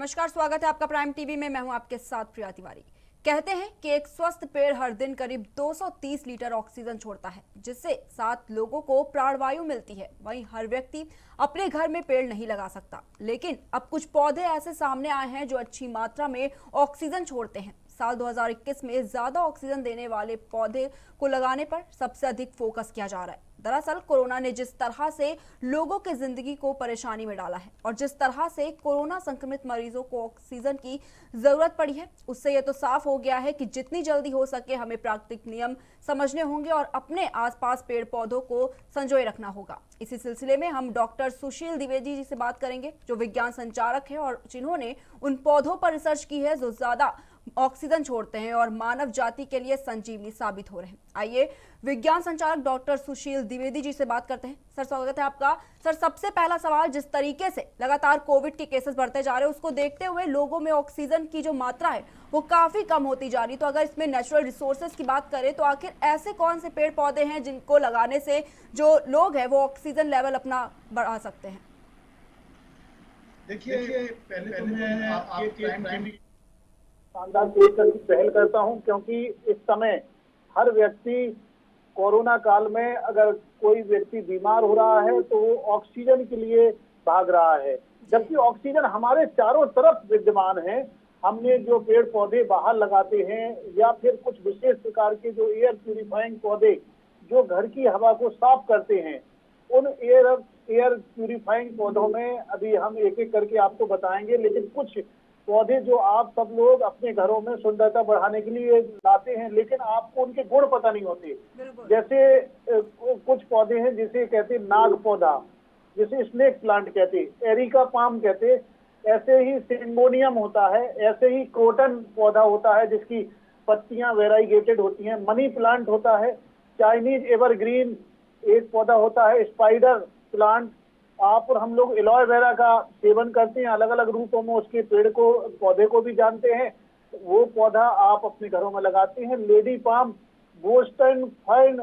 नमस्कार, स्वागत है आपका प्राइम टीवी में। मैं हूं आपके साथ प्रिया तिवारी। कहते हैं कि एक स्वस्थ पेड़ हर दिन करीब 230 लीटर ऑक्सीजन छोड़ता है, जिससे 7 लोगों को प्राणवायु मिलती है। वहीं हर व्यक्ति अपने घर में पेड़ नहीं लगा सकता, लेकिन अब कुछ पौधे ऐसे सामने आए हैं जो अच्छी मात्रा में ऑक्सीजन छोड़ते हैं। साल 2021 में ज्यादा ऑक्सीजन देने वाले पौधे को लगाने पर सबसे अधिक फोकस किया जा रहा है। दरअसल कोरोना ने जिस तरह से लोगों की जिंदगी को परेशानी में डाला है और जिस तरह से कोरोना संक्रमित मरीजों को ऑक्सीजन की जरूरत पड़ी है, उससे यह तो साफ हो गया है कि जितनी जल्दी हो सके हमें प्राकृतिक नियम समझने होंगे और अपने आसपास पेड़ पौधों को संजोए रखना होगा। इसी सिलसिले में हम डॉक्टर सुशील द्विवेदी जी से बात करेंगे, जो विज्ञान संचालक है और जिन्होंने उन पौधों पर रिसर्च की है जो ज्यादा ऑक्सीजन छोड़ते हैं और मानव जाति के लिए संजीवनी साबित हो रहे हैं। आइए विज्ञान संचालक डॉक्टर सुशील द्विवेदी जी से बात करते हैं। सर, स्वागत है आपका। सर, सबसे पहला सवाल, जिस तरीके से लगातार कोविड के केसेस बढ़ते जा रहे हैं, उसको देखते हुए लोगों में ऑक्सीजन की जो मात्रा है वो काफी कम होती जा रही, तो अगर इसमें नेचुरल रिसोर्सेज की बात करें तो आखिर ऐसे कौन से पेड़ पौधे हैं जिनको लगाने से जो लोग हैं वो ऑक्सीजन लेवल अपना बढ़ा सकते हैं? देखिए, पहले तो मैं आपके प्राइम शानदार पेश करने की पहल करता हूं, क्योंकि इस समय हर व्यक्ति कोरोना काल में अगर कोई व्यक्ति बीमार हो रहा है तो वो ऑक्सीजन के लिए भाग रहा है, जबकि ऑक्सीजन हमारे चारों तरफ विद्यमान है। हमने जो पेड़ पौधे बाहर लगाते हैं या फिर कुछ विशेष प्रकार के जो एयर प्यूरिफाइंग पौधे जो घर की हवा को साफ करते हैं, उन एयर प्यूरिफाइंग पौधों में अभी हम एक एक करके आपको बताएंगे, लेकिन कुछ पौधे जो आप सब लोग अपने घरों में सुंदरता बढ़ाने के लिए लाते हैं, लेकिन आपको उनके गुण पता नहीं होते। जैसे कुछ पौधे हैं जिसे कहते हैं नाग पौधा, जिसे स्नेक प्लांट कहते हैं, एरिका पाम कहते हैं, ऐसे ही सिंगोनियम होता है, ऐसे ही क्रोटन पौधा होता है जिसकी पत्तियां वेराइगेटेड होती हैं, मनी प्लांट होता है, चाइनीज एवरग्रीन एक पौधा होता है, स्पाइडर प्लांट। आप और हम लोग एलोवेरा का सेवन करते हैं, अलग अलग रूपों में उसके पेड़ को पौधे को भी जानते हैं, वो पौधा आप अपने घरों में लगाते हैं। Lady palm, Boston fern,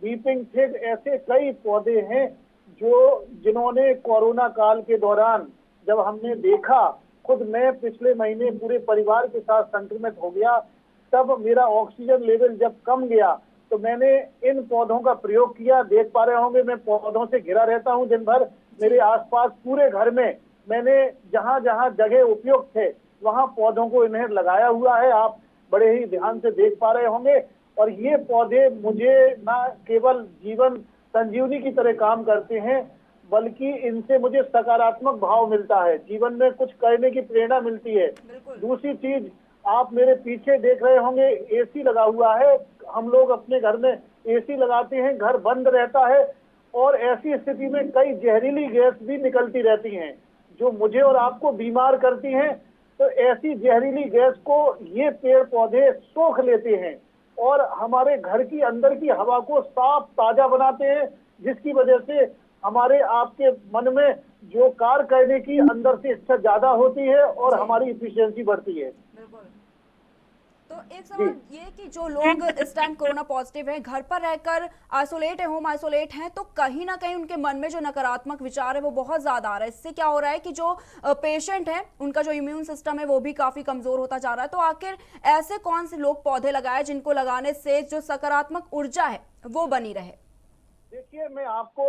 weeping fig, ऐसे कई पौधे हैं जिन्होंने कोरोना काल के दौरान जब हमने देखा, खुद मैं पिछले महीने पूरे परिवार के साथ संक्रमित हो गया, तब मेरा ऑक्सीजन लेवल जब कम गया तो मैंने इन पौधों का प्रयोग किया। देख पा रहे होंगे मैं पौधों से घिरा रहता हूं दिन भर। मेरे आसपास पूरे घर में मैंने जहां जहां जगह उपयुक्त थे वहां पौधों को इन्हें लगाया हुआ है। आप बड़े ही ध्यान से देख पा रहे होंगे। और ये पौधे मुझे न केवल जीवन संजीवनी की तरह काम करते हैं, बल्कि इनसे मुझे सकारात्मक भाव मिलता है, जीवन में कुछ करने की प्रेरणा मिलती है। दूसरी चीज, आप मेरे पीछे देख रहे होंगे एसी लगा हुआ है। हम लोग अपने घर में एसी लगाते हैं, घर बंद रहता है और ऐसी स्थिति में कई जहरीली गैस भी निकलती रहती हैं जो मुझे और आपको बीमार करती हैं। तो ऐसी जहरीली गैस को ये पेड़ पौधे सोख लेते हैं और हमारे घर की अंदर की हवा को साफ ताजा बनाते हैं, जिसकी वजह से हमारे आपके मन में जो कार्य करने की अंदर से इच्छा ज्यादा होती है और हमारी इफिशियंसी बढ़ती है। तो एक सवाल ये कि जो लोग इस टाइम कोरोना पॉजिटिव हैं, घर पर रहकर आइसोलेट है, होम आइसोलेट हैं, तो कहीं ना कहीं उनके मन में जो नकारात्मक विचार है वो बहुत ज्यादा आ रहा है। इससे क्या हो रहा है कि जो पेशेंट है उनका जो इम्यून सिस्टम है वो भी काफी कमजोर होता जा रहा है। तो आखिर ऐसे कौन से लोग पौधे लगाए जिनको लगाने से जो सकारात्मक ऊर्जा है वो बनी रहे? देखिए, मैं आपको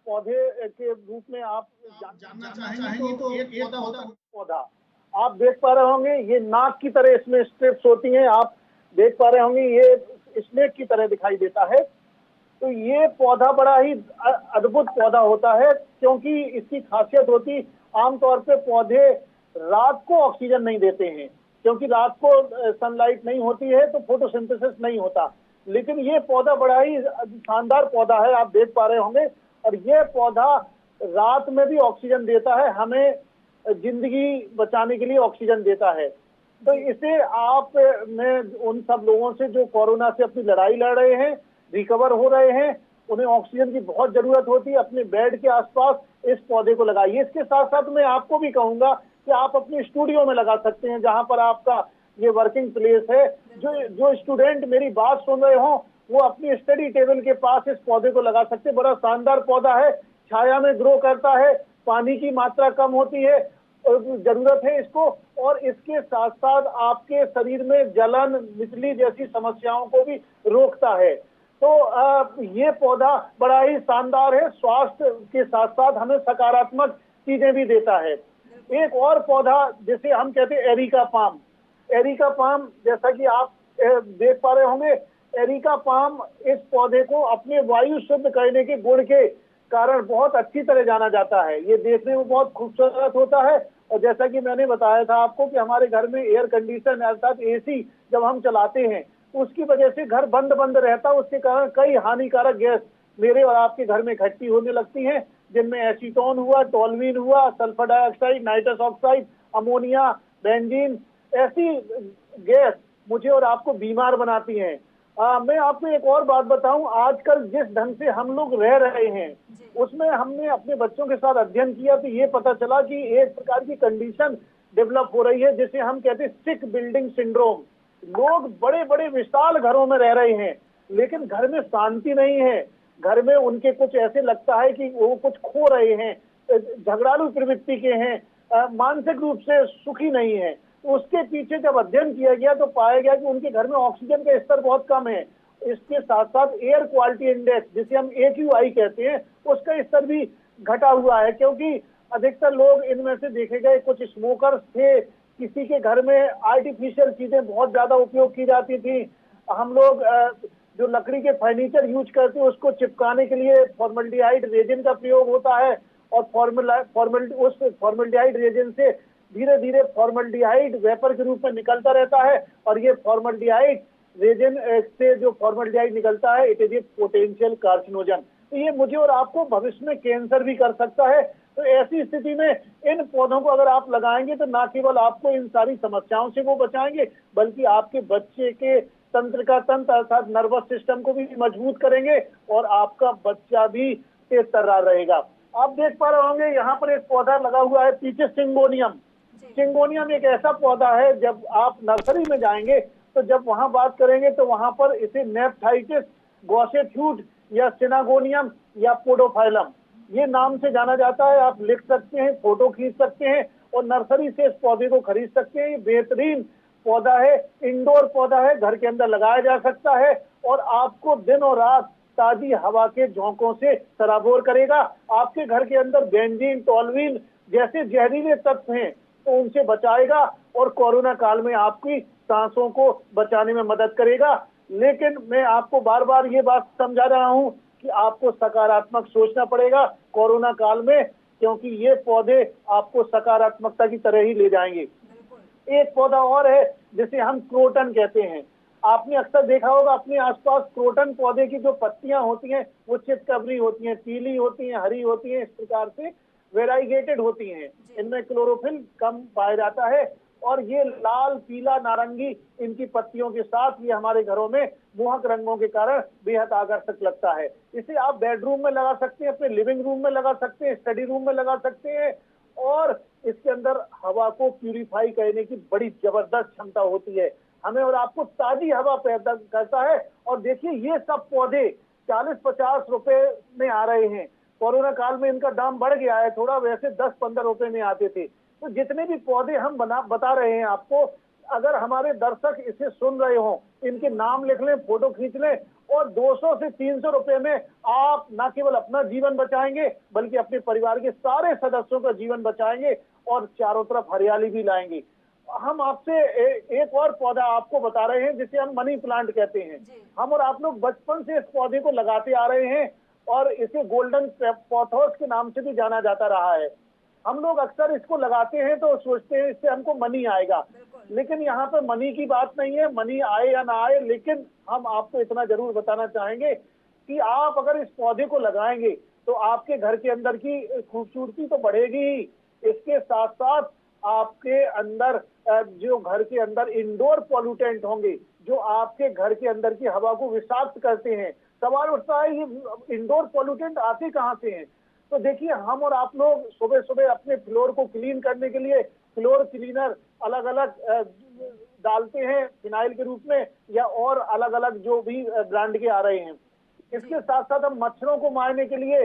पौधे के रूप में आप जानना चाहेंगे तो एक पौधा होता है। पौधा आप देख पा रहे होंगे, ये नाक की तरह इसमें स्ट्रिप्स होती हैं। आप देख पा रहे होंगे ये स्नेक की तरह दिखाई देता है। तो ये पौधा बड़ा ही अद्भुत पौधा होता है, क्योंकि इसकी खासियत होती, आमतौर पे पौधे रात को ऑक्सीजन नहीं देते हैं, क्योंकि रात को सनलाइट नहीं होती है तो फोटोसिंथेसिस नहीं होता। लेकिन ये पौधा बड़ा ही शानदार पौधा है, आप देख पा रहे होंगे। और ये पौधा रात में भी ऑक्सीजन देता है, हमें जिंदगी बचाने के लिए ऑक्सीजन देता है। तो इसे आप मैं उन सब लोगों से जो कोरोना से अपनी लड़ाई लड़ रहे हैं, रिकवर हो रहे हैं, उन्हें ऑक्सीजन की बहुत जरूरत होती है, अपने बेड के आसपास इस पौधे को लगाइए। इसके साथ साथ मैं आपको भी कहूंगा कि आप अपने स्टूडियो में लगा सकते हैं, जहां पर आपका ये वर्किंग प्लेस है। जो स्टूडेंट मेरी बात सुन रहे हो वो अपनी स्टडी टेबल के पास इस पौधे को लगा सकते हैं। बड़ा शानदार पौधा है, छाया में ग्रो करता है, पानी की मात्रा कम होती है जरूरत है इसको, और इसके साथ साथ आपके शरीर में जलन, मिचली जैसी समस्याओं को भी रोकता है। तो ये पौधा बड़ा ही शानदार है, स्वास्थ्य के साथ साथ हमें सकारात्मक चीजें भी देता है। एक और पौधा जिसे हम कहते हैं एरिका पाम। एरिका पाम, जैसा कि आप देख पा रहे होंगे, एरिका पाम इस पौधे को अपने वायु शुद्ध करने के गुण के कारण बहुत अच्छी तरह जाना जाता है। ये देखने में बहुत खूबसूरत होता है, और जैसा कि मैंने बताया था आपको कि हमारे घर में एयर कंडीशन अर्थात एसी जब हम चलाते हैं तो उसकी वजह से घर बंद बंद रहता है, उसके कारण कई हानिकारक गैस मेरे और आपके घर में इकट्ठी होने लगती हैं, जिनमें एसीटोन हुआ, टोल्यूइन हुआ, sulphur dioxide, nitrous oxide, ammonia, benzene, ऐसी गैस मुझे और आपको बीमार बनाती हैं। मैं आपको एक और बात बताऊं, आजकल जिस ढंग से हम लोग रह रहे हैं उसमें हमने अपने बच्चों के साथ अध्ययन किया तो ये पता चला कि एक प्रकार की कंडीशन डेवलप हो रही है जिसे हम कहते हैं सिक बिल्डिंग सिंड्रोम। लोग बड़े बड़े विशाल घरों में रह रहे हैं लेकिन घर में शांति नहीं है, घर में उनके कुछ ऐसे लगता है कि वो कुछ खो रहे हैं, झगड़ालू प्रवृत्ति के हैं, मानसिक रूप से सुखी नहीं है। तो उसके पीछे जब अध्ययन किया गया तो पाया गया कि उनके घर में ऑक्सीजन का स्तर बहुत कम है। इसके साथ साथ एयर क्वालिटी इंडेक्स जिसे हम AQI कहते हैं उसका स्तर भी घटा हुआ है, क्योंकि अधिकतर लोग इनमें से देखे गए कुछ स्मोकर्स थे, किसी के घर में आर्टिफिशियल चीजें बहुत ज्यादा उपयोग की जाती थी। हम लोग जो लकड़ी के फर्नीचर यूज करते हैं उसको चिपकाने के लिए फॉर्मल्डिहाइड रेजिन का प्रयोग होता है, और उस फॉर्मल्डिहाइड रेजिन से धीरे धीरे फॉर्मल्डिहाइड वेपर के रूप में निकलता रहता है, और ये फॉर्मल्डिहाइड रेजिन से जो फॉर्मल्डिहाइड निकलता है it is a potential carcinogen. तो ये मुझे और आपको भविष्य में कैंसर भी कर सकता है। तो ऐसी स्थिति में इन पौधों को अगर आप लगाएंगे तो ना केवल आपको इन सारी समस्याओं से वो बचाएंगे बल्कि आपके बच्चे के तंत्र का तंत्र अर्थात नर्वस सिस्टम को भी मजबूत करेंगे, और आपका बच्चा भी तेज तर्रार रहेगा। आप देख पा रहे होंगे यहाँ पर एक पौधा लगा हुआ है पीछे, सिंगोनियम। सिंगोनियम एक ऐसा पौधा है, जब आप नर्सरी में जाएंगे तो जब वहां बात करेंगे तो वहां पर इसे नेप्थाइटिस गॉसेट्यूट या सिनागोनियम या पोडोफाइलम ये नाम से जाना जाता है। आप लिख सकते हैं, फोटो खींच सकते हैं और नर्सरी से इस पौधे को खरीद सकते हैं। ये बेहतरीन पौधा है, इंडोर पौधा है, घर के अंदर लगाया जा सकता है और आपको दिन और रात ताजी हवा के झोंकों से सराबोर करेगा। आपके घर के अंदर बेंजीन, टोल्यूइन जैसे जहरीले तत्व हैं तो उनसे बचाएगा, और कोरोना काल में आपकी सांसों को बचाने में मदद करेगा। लेकिन मैं आपको बार बार ये बात समझा रहा हूं कि आपको सकारात्मक सोचना पड़ेगा कोरोना काल में, क्योंकि ये पौधे आपको सकारात्मकता की तरह ही ले जाएंगे। एक पौधा और है जिसे हम क्रोटन कहते हैं। आपने अक्सर देखा होगा अपने आसपास क्रोटन पौधे की जो पत्तियां होती हैं वो चितकबरी होती हैं, पीली होती हैं, हरी होती हैं, इस प्रकार से वेराइगेटेड होती हैं। इनमें क्लोरोफिल कम पाया जाता है, और ये लाल, पीला, नारंगी इनकी पत्तियों के साथ ये हमारे घरों में मोहक रंगों के कारण बेहद आकर्षक लगता है। इसे आप बेडरूम में लगा सकते हैं, अपने लिविंग रूम में लगा सकते हैं, स्टडी रूम में लगा सकते हैं, और इसके अंदर हवा को प्यूरिफाई करने की बड़ी जबरदस्त क्षमता होती है, हमें और आपको ताजी हवा पैदा करता है। और देखिए ये सब पौधे 40-50 रुपए में आ रहे हैं, कोरोना काल में इनका दाम बढ़ गया है थोड़ा, वैसे 10-15 रुपए में आते थे। तो जितने भी पौधे हम बता रहे हैं आपको, अगर हमारे दर्शक इसे सुन रहे हो, इनके नाम लिख लें, फोटो खींच लें, और 200 से 300 रुपए में आप न केवल अपना जीवन बचाएंगे बल्कि अपने परिवार के सारे सदस्यों का जीवन बचाएंगे और चारों तरफ हरियाली भी लाएंगे। हम आपसे एक और पौधा आपको बता रहे हैं जिसे हम मनी प्लांट कहते हैं। हम और आप लोग बचपन से इस पौधे को लगाते आ रहे हैं और इसे गोल्डन पोथोस के नाम से भी जाना जाता रहा है। हम लोग अक्सर इसको लगाते हैं तो सोचते हैं इससे हमको मनी आएगा, लेकिन यहाँ पे मनी की बात नहीं है, मनी आए या ना आए, लेकिन हम आपको इतना जरूर बताना चाहेंगे कि आप अगर इस पौधे को लगाएंगे तो आपके घर के अंदर की खूबसूरती तो बढ़ेगी ही, इसके साथ साथ आपके अंदर जो घर के अंदर इंडोर पॉल्यूटेंट होंगे जो आपके घर के अंदर की हवा को विषाक्त करते हैं। सवाल उठता है ये इंडोर पॉल्यूटेंट आते कहाँ से हैं? तो देखिए हम और आप लोग सुबह सुबह अपने फ्लोर को क्लीन करने के लिए फ्लोर क्लीनर अलग अलग डालते हैं फिनाइल के रूप में, या और अलग अलग जो भी ब्रांड के आ रहे हैं। इसके साथ साथ हम मच्छरों को मारने के लिए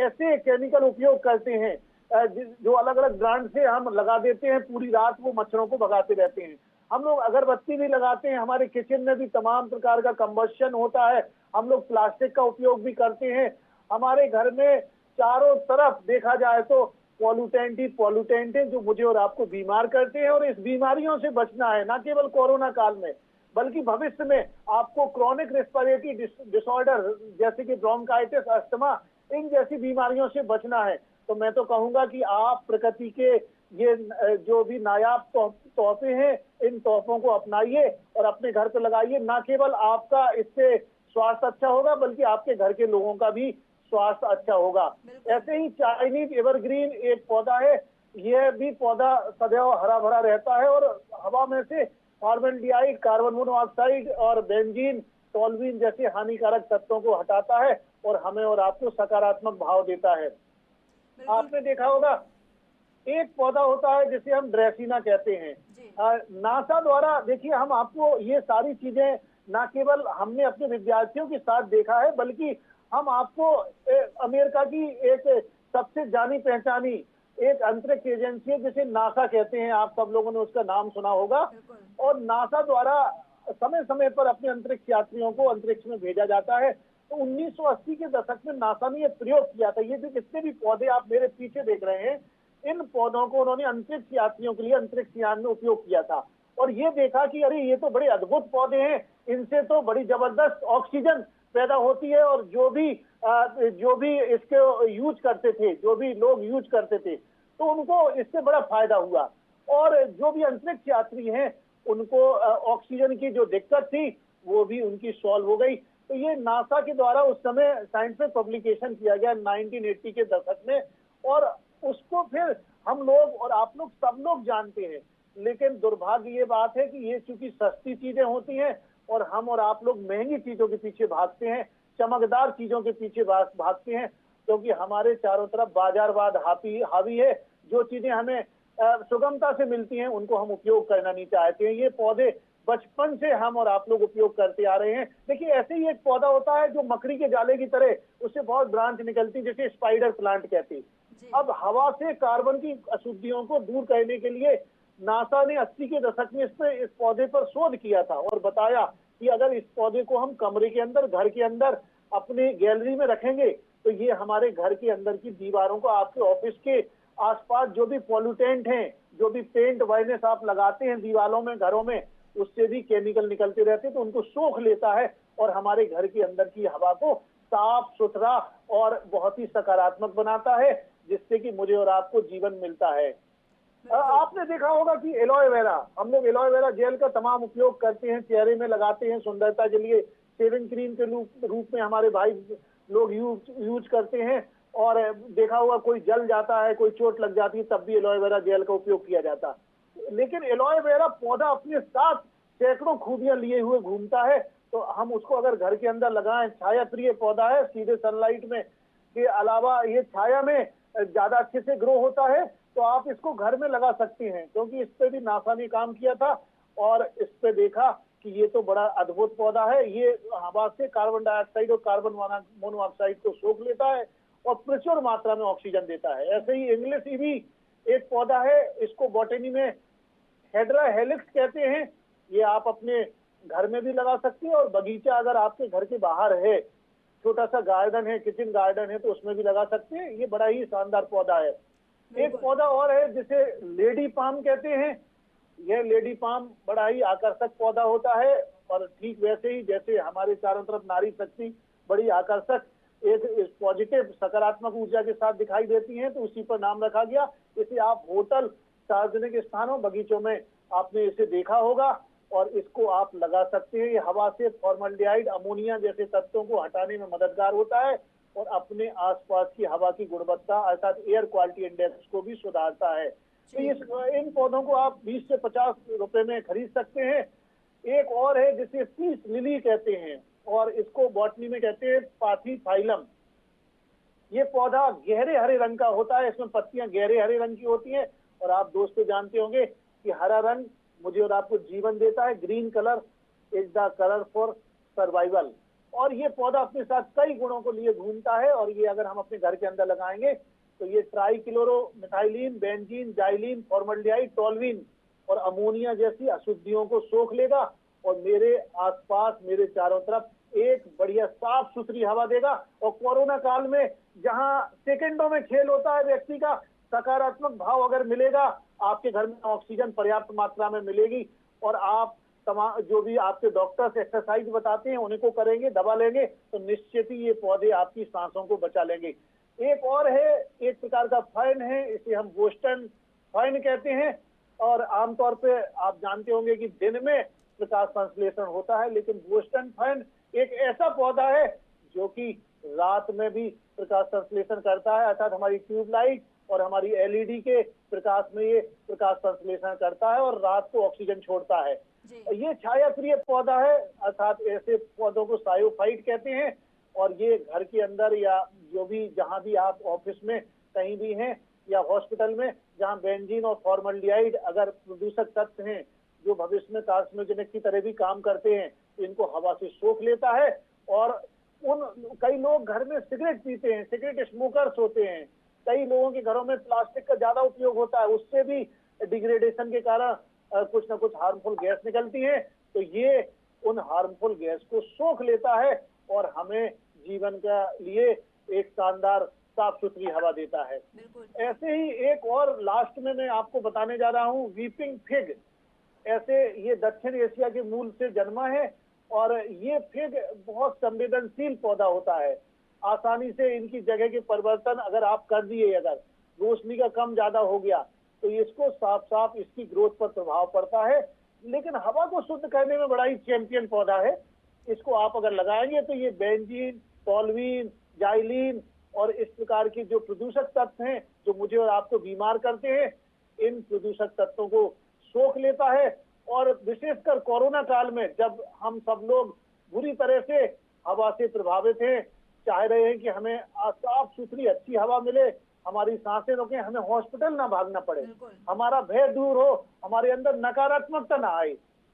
ऐसे केमिकल उपयोग करते हैं जो अलग अलग ब्रांड से हम लगा देते हैं, पूरी रात वो मच्छरों को भगाते रहते हैं। हम लोग अगरबत्ती भी लगाते हैं, हमारे किचन में भी तमाम प्रकार का कंबस्शन होता है। हम लोग प्लास्टिक का उपयोग भी करते हैं। हमारे घर में चारों तरफ देखा जाए तो पॉल्यूटेंट ही पॉल्यूटेंट है, जो मुझे और आपको बीमार करते हैं। और इस बीमारियों से बचना है, न केवल कोरोना काल में बल्कि भविष्य में आपको क्रॉनिक रेस्पिरेटरी डिसऑर्डर जैसे कि ब्रोंकाइटिस, अस्थमा, इन जैसी बीमारियों से बचना है। तो मैं तो कहूंगा कि आप प्रकृति के ये जो भी नायाब तोहफे हैं, इन तोहफों को अपनाइए और अपने घर पर लगाइए। न केवल आपका इससे स्वास्थ्य अच्छा होगा बल्कि आपके घर के लोगों का भी स्वास्थ्य अच्छा होगा। ऐसे ही चाइनीज एवरग्रीन एक पौधा है, यह भी पौधा सदैव हरा भरा रहता है और हवा में से कार्बन डाइऑक्साइड, कार्बन मोनोऑक्साइड और बेंजीन, टोल्यूइन जैसे हानिकारक तत्वों को हटाता है और हमें और आपको सकारात्मक भाव देता है। आपने देखा होगा एक पौधा होता है जिसे हम ड्रेसिना कहते हैं। नासा द्वारा, देखिए हम आपको ये सारी चीजें न केवल हमने अपने विद्यार्थियों के साथ देखा है बल्कि हम आपको अमेरिका की एक सबसे जानी पहचानी एक अंतरिक्ष एजेंसी है जिसे नासा कहते हैं, आप सब लोगों ने उसका नाम सुना होगा। और नासा द्वारा समय समय पर अपने अंतरिक्ष यात्रियों को अंतरिक्ष में भेजा जाता है। तो 1980 के दशक में नासा ने यह प्रयोग किया था। ये जो जितने भी पौधे आप मेरे पीछे देख रहे हैं, इन पौधों को उन्होंने अंतरिक्ष यात्रियों के लिए अंतरिक्ष यान में उपयोग किया था और ये देखा कि अरे ये तो बड़े अद्भुत पौधे हैं, इनसे तो बड़ी जबरदस्त ऑक्सीजन पैदा होती है। और जो भी इसके यूज करते थे, जो भी लोग यूज करते थे, तो उनको इससे बड़ा फायदा हुआ। और जो भी अंतरिक्ष यात्री हैं उनको ऑक्सीजन की जो दिक्कत थी वो भी उनकी सॉल्व हो गई। तो ये नासा के द्वारा उस समय साइंटिफिक पब्लिकेशन किया गया 1980 के दशक में और उसको फिर हम लोग और आप लोग सब लोग जानते हैं। लेकिन दुर्भाग्य ये बात है कि ये चूंकि सस्ती चीजें होती हैं और हम और आप लोग महंगी चीजों के पीछे भागते हैं, चमकदार चीजों के पीछे भागते हैं, क्योंकि हमारे चारों तरफ बाजारवाद हावी है। जो चीजें हमें सुगमता से मिलती हैं उनको हम उपयोग करना नहीं चाहते हैं। ये पौधे बचपन से हम और आप लोग उपयोग करते आ रहे हैं। देखिए ऐसे ही एक पौधा होता है जो मकड़ी के जाले की तरह उससे बहुत ब्रांच निकलती, जैसे स्पाइडर प्लांट कहते हैं। अब हवा से कार्बन की अशुद्धियों को दूर करने के लिए नासा ने 80 के दशक में इस पौधे पर शोध किया था और बताया कि अगर इस पौधे को हम कमरे के अंदर, घर के अंदर, अपने गैलरी में रखेंगे तो ये हमारे घर के अंदर की दीवारों को, आपके ऑफिस के आसपास जो भी पॉल्यूटेंट हैं, जो भी पेंट वायरस आप लगाते हैं दीवारों में, घरों में, उससे भी केमिकल निकलते रहते हैं, तो उनको सोख लेता है और हमारे घर के अंदर की हवा को साफ सुथरा और बहुत ही सकारात्मक बनाता है, जिससे कि मुझे और आपको जीवन मिलता है। आपने देखा होगा कि एलोवेरा, हम लोग एलोवेरा जेल का तमाम उपयोग करते हैं, चेहरे में लगाते हैं सुंदरता के लिए, शेविंग क्रीम के रूप में हमारे भाई लोग यूज करते हैं। और देखा होगा कोई जल जाता है, कोई चोट लग जाती है, तब भी एलोवेरा जेल का उपयोग किया जाता है। लेकिन एलोवेरा पौधा अपने साथ सैकड़ों खूबियां लिए हुए घूमता है। तो हम उसको अगर घर के अंदर लगाएं, छाया प्रिय पौधा है, सीधे सनलाइट में के अलावा ये छाया में ज्यादा अच्छे से ग्रो होता है, तो आप इसको घर में लगा सकते हैं। क्योंकि इस पे भी नासा ने काम किया था और इस पे देखा कि ये तो बड़ा अद्भुत पौधा है। ये हवा से कार्बन डाइऑक्साइड और कार्बन मोनोऑक्साइड को सोख लेता है और प्रचुर मात्रा में ऑक्सीजन देता है। ऐसे ही इंग्लिश ईवी एक पौधा है, इसको बॉटनी में हेड्रा हेलिक्स कहते हैं। ये आप अपने घर में भी लगा सकते हैं और बगीचा अगर आपके घर के बाहर है, छोटा सा गार्डन है, किचन गार्डन है, तो उसमें भी लगा सकते हैं। ये बड़ा ही शानदार पौधा है। एक पौधा और है जिसे लेडी पाम कहते हैं। यह लेडी पाम बड़ा ही आकर्षक पौधा होता है और ठीक वैसे ही जैसे हमारे चारों तरफ नारी शक्ति बड़ी आकर्षक एक पॉजिटिव सकारात्मक ऊर्जा के साथ दिखाई देती है, तो उसी पर नाम रखा गया। इसे आप होटल, सार्वजनिक स्थानों, बगीचों में आपने इसे देखा होगा और इसको आप लगा सकते हैं। ये हवा से फॉर्मल्डिहाइड, अमोनिया जैसे तत्वों को हटाने में मददगार होता है और अपने आसपास की हवा की गुणवत्ता अर्थात एयर क्वालिटी इंडेक्स को भी सुधारता है। तो इन पौधों को आप 20 से 50 रुपए में खरीद सकते हैं। एक और है जिसे पीस लिली कहते हैं और इसको बॉटनी में कहते हैं पाथीफाइलम। ये पौधा गहरे हरे रंग का होता है, इसमें पत्तियां गहरे हरे रंग की होती हैं और आप दोस्तों जानते होंगे कि हरा रंग मुझे और आपको जीवन देता है। Green colour is the colour for survival. और ये पौधा अपने साथ कई गुणों को लिए घूमता है और ये अगर हम अपने घर के अंदर लगाएंगे तो ये ट्राइक्लोरोमिथाइलिन, बेंजीन, जाइलिन, फॉर्मल्डिहाइड, टोल्यूइन और अमोनिया जैसी अशुद्धियों को सोख लेगा और मेरे आसपास, मेरे चारों तरफ एक बढ़िया साफ सुथरी हवा देगा। और कोरोना काल में जहां सेकंडों में खेल होता है व्यक्ति का, सकारात्मक भाव अगर मिलेगा, आपके घर में ऑक्सीजन पर्याप्त मात्रा में मिलेगी और आप तमाम जो भी आपके डॉक्टर्स एक्सरसाइज बताते हैं उन्हीं को करेंगे, दवा लेंगे, तो निश्चित ही ये पौधे आपकी सांसों को बचा लेंगे। एक और है, एक प्रकार का फर्न है, इसे हम बोस्टन फर्न कहते हैं और आमतौर पे आप जानते होंगे कि दिन में प्रकाश संश्लेषण होता है, लेकिन बोस्टन फर्न एक ऐसा पौधा है जो कि रात में भी प्रकाश संश्लेषण करता है, अर्थात हमारी ट्यूबलाइट और हमारी एलईडी के प्रकाश में ये प्रकाश संश्लेषण करता है और रात को ऑक्सीजन छोड़ता है। ये छाया प्रिय पौधा है, अर्थात ऐसे पौधों को सायोफाइट कहते हैं और ये घर के अंदर या जो भी जहां भी आप ऑफिस में कहीं भी हैं या हॉस्पिटल में जहां बेंजीन और फॉर्मल्डिहाइड अगर प्रदूषक तत्व हैं जो भविष्य में कार्सिनोजेनिक की तरह भी काम करते हैं, तो इनको हवा से सोख लेता है। और कई लोग घर में सिगरेट पीते हैं, सिगरेट स्मोकर्स होते हैं, कई लोगों के घरों में प्लास्टिक का ज्यादा उपयोग होता है, उससे भी डिग्रेडेशन के कारण कुछ ना कुछ हार्मफुल गैस निकलती है, तो ये उन हार्मफुल गैस को सोख लेता है और हमें जीवन का लिए एक शानदार साफ सुथरी हवा देता है। ऐसे ही एक और लास्ट में मैं आपको बताने जा रहा हूँ, वीपिंग फिग। ऐसे ये दक्षिण एशिया के मूल से जन्मा है और ये फिग बहुत संवेदनशील पौधा होता है। आसानी से इनकी जगह के परिवर्तन अगर आप कर दिए, अगर रोशनी का कम ज्यादा हो गया तो इसको साफ साफ इसकी ग्रोथ पर प्रभाव पड़ता है, लेकिन हवा को शुद्ध करने में बड़ा ही चैंपियन पौधा है। इसको आप अगर लगाएंगे तो ये बेंजीन, टोल्यूइन, जाइलिन और इस प्रकार के जो प्रदूषक तत्व हैं जो मुझे और आपको बीमार करते हैं, इन प्रदूषक तत्वों को सोख लेता है। और विशेषकर कोरोना काल में जब हम सब लोग बुरी तरह से हवा से प्रभावित हैं, चाह रहे हैं कि हमें साफ सुथरी अच्छी हवा मिले, हमारी सांसें रुके, हमें हॉस्पिटल ना भागना पड़े, हमारा भय दूर हो, हमारे अंदर नकारात्मकता ना आए,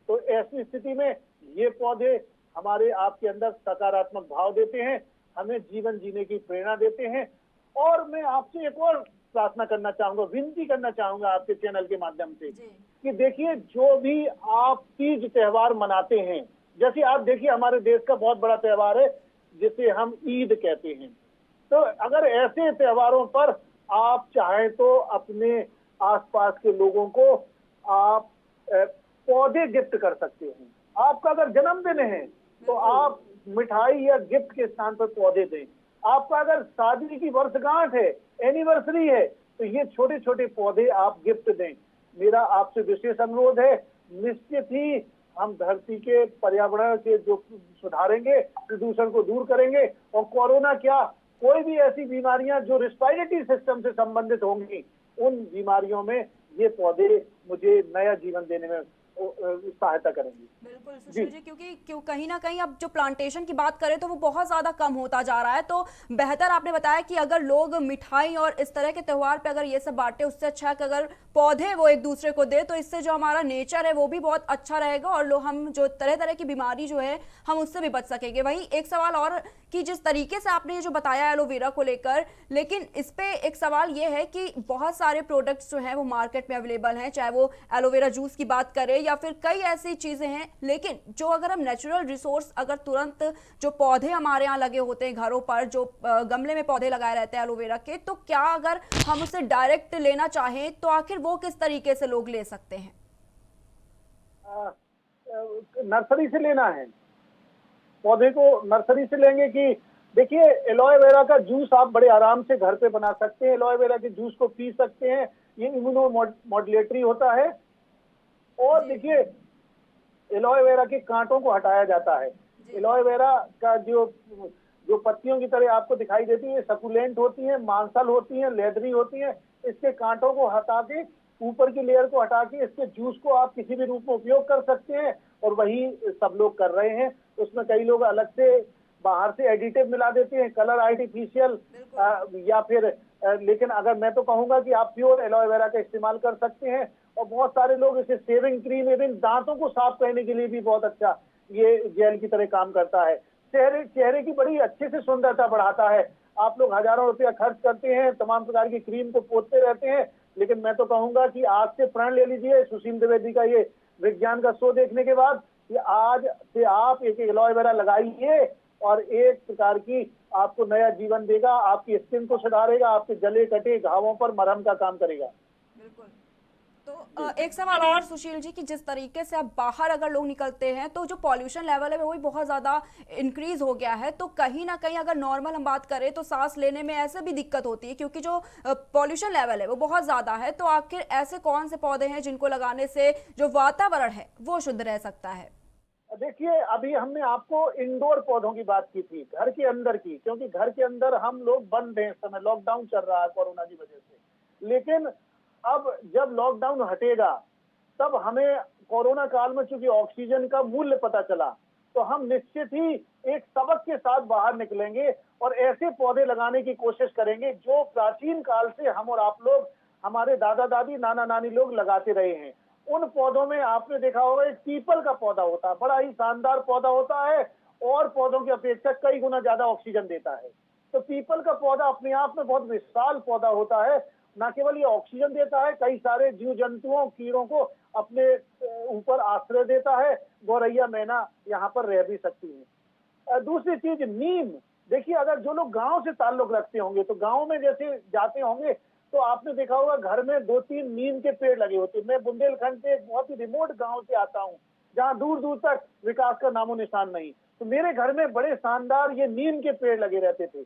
तो ऐसी स्थिति में ये पौधे हमारे आपके अंदर सकारात्मक भाव देते हैं, हमें जीवन जीने की प्रेरणा देते हैं। और मैं आपसे एक और प्रार्थना करना चाहूंगा, विनती करना चाहूंगा आपके चैनल के माध्यम से कि देखिए, जो भी आप तीज त्योहार मनाते हैं, जैसे आप देखिए हमारे देश का बहुत बड़ा त्योहार है जिसे हम ईद कहते हैं, तो अगर ऐसे त्योहारों पर आप चाहें तो अपने आसपास के लोगों को आप पौधे गिफ्ट कर सकते हैं। आपका अगर जन्मदिन है तो आप मिठाई या गिफ्ट के स्थान पर पौधे दें। आपका अगर शादी की वर्षगांठ है, एनिवर्सरी है, तो ये छोटे छोटे पौधे आप गिफ्ट दें। मेरा आपसे विशेष अनुरोध है, निश्चित ही हम धरती के पर्यावरण के जो सुधारेंगे, प्रदूषण को दूर करेंगे और कोरोना क्या, कोई भी ऐसी बीमारियां जो रेस्पिरेटरी सिस्टम से संबंधित होंगी, उन बीमारियों में ये पौधे मुझे नया जीवन देने में सहायता करेंगे। बिल्कुल सुशील जी, क्योंकि कहीं ना कहीं अब जो प्लांटेशन की बात करें तो वो बहुत ज्यादा कम होता जा रहा है, तो बेहतर आपने बताया कि अगर लोग मिठाई और इस तरह के त्योहार पे अगर ये सब बांटे, उससे अच्छा है कि अगर पौधे वो एक दूसरे को दे, तो इससे जो हमारा नेचर है वो भी बहुत अच्छा रहेगा और लोग हम जो तरह तरह की बीमारी जो है हम उससे भी बच सकेंगे। वहीं एक सवाल और कि जिस तरीके से आपने ये जो बताया एलोवेरा को लेकर, लेकिन इस पे एक सवाल ये है कि बहुत सारे प्रोडक्ट्स जो हैं वो मार्केट में अवेलेबल हैं, चाहे वो एलोवेरा जूस की बात करें या फिर कई ऐसी चीजें हैं, लेकिन जो अगर हम नेचुरल रिसोर्स, अगर तुरंत जो पौधे हमारे यहाँ लगे होते हैं घरों पर, जो गमले में पौधे लगाए रहते हैं एलोवेरा के, तो क्या अगर हम उसे डायरेक्ट लेना चाहें तो आखिर वो किस तरीके से लोग ले सकते हैं? नर्सरी से लेना है, पौधे को नर्सरी से लेंगे कि देखिए, एलोवेरा का जूस आप बड़े आराम से घर पे बना सकते हैं। एलोवेरा के जूस को पी सकते हैं, ये इम्यूनो मॉड्यूलेटरी होता है। और देखिए, एलोवेरा के कांटों को हटाया जाता है। एलोवेरा का जो पत्तियों की तरह आपको दिखाई देती है, सकुलेंट होती है, मांसल होती है, लेदरी होती है। इसके कांटों को हटा के, ऊपर की लेयर को हटा के, इसके जूस को आप किसी भी रूप में उपयोग कर सकते हैं और वही सब लोग कर रहे हैं। उसमें कई लोग अलग से बाहर से एडिटिव मिला देते हैं, कलर आर्टिफिशियल या फिर लेकिन अगर मैं तो कहूंगा कि आप प्योर एलोवेरा का इस्तेमाल कर सकते हैं। और बहुत सारे लोग इसे शेविंग क्रीम, इवन दांतों को साफ करने के लिए भी बहुत अच्छा ये जेल की तरह काम करता है। चेहरे की बड़ी अच्छे से सुंदरता बढ़ाता है। आप लोग हजारों रुपया खर्च करते हैं, तमाम प्रकार की क्रीम को पोतते रहते हैं, लेकिन मैं तो कहूंगा कि आज से प्रण ले लीजिए सुशील द्विवेदी का ये विज्ञान का शो देखने के बाद कि आज से आप एक एलोवेरा लगाइए और एक प्रकार की आपको नया जीवन देगा, आपकी स्किन को सुधारेगा, आपके गले कटे घावों पर मरहम का काम करेगा। बिल्कुल। तो एक सवाल और सुशील जी कि जिस तरीके से अब बाहर अगर लोग निकलते हैं तो जो पॉल्यूशन लेवल है वो भी बहुत ज़्यादा इंक्रीज हो गया है, तो कहीं ना कहीं अगर नॉर्मल हम बात करें तो सांस लेने में ऐसे भी दिक्कत होती है क्योंकि जो पॉल्यूशन लेवल है वो बहुत ज़्यादा है। तो आखिर ऐसे कौन से पौधे हैं जिनको लगाने से जो वातावरण है वो शुद्ध रह सकता है? देखिए, अभी हमने आपको इंडोर पौधों की बात की थी, घर के अंदर की, क्योंकि घर के अंदर हम लोग बंद हैं, इस समय लॉकडाउन चल रहा है कोरोना की वजह से। लेकिन अब जब लॉकडाउन हटेगा तब हमें कोरोना काल में चूंकि ऑक्सीजन का मूल्य पता चला, तो हम निश्चित ही एक सबक के साथ बाहर निकलेंगे और ऐसे पौधे लगाने की कोशिश करेंगे जो प्राचीन काल से हम और आप लोग, हमारे दादा दादी नाना नानी लोग लगाते रहे हैं। उन पौधों में आपने देखा होगा एक पीपल का पौधा होता है, बड़ा ही शानदार पौधा होता है और पौधों की अपेक्षा कई गुना ज्यादा ऑक्सीजन देता है। तो पीपल का पौधा अपने आप में बहुत विशाल पौधा होता है, न केवल ये ऑक्सीजन देता है, कई सारे जीव जंतुओं कीड़ों को अपने ऊपर आश्रय देता है, गौरैया मैना यहाँ पर रह भी सकती है। दूसरी चीज नीम, देखिए अगर जो लोग गांव से ताल्लुक रखते होंगे तो गांव में जैसे जाते होंगे तो आपने देखा होगा घर में 2-3 नीम के पेड़ लगे होते हैं। मैं बुंदेलखंड से एक बहुत ही रिमोट गांव से आता हूँ जहाँ दूर दूर तक विकास का नामो निशान नहीं, तो मेरे घर में बड़े शानदार ये नीम के पेड़ लगे रहते थे।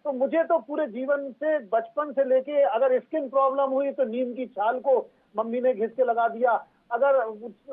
तो मुझे तो पूरे जीवन से बचपन से लेके अगर स्किन प्रॉब्लम हुई तो नीम की छाल को मम्मी ने घिस के लगा दिया, अगर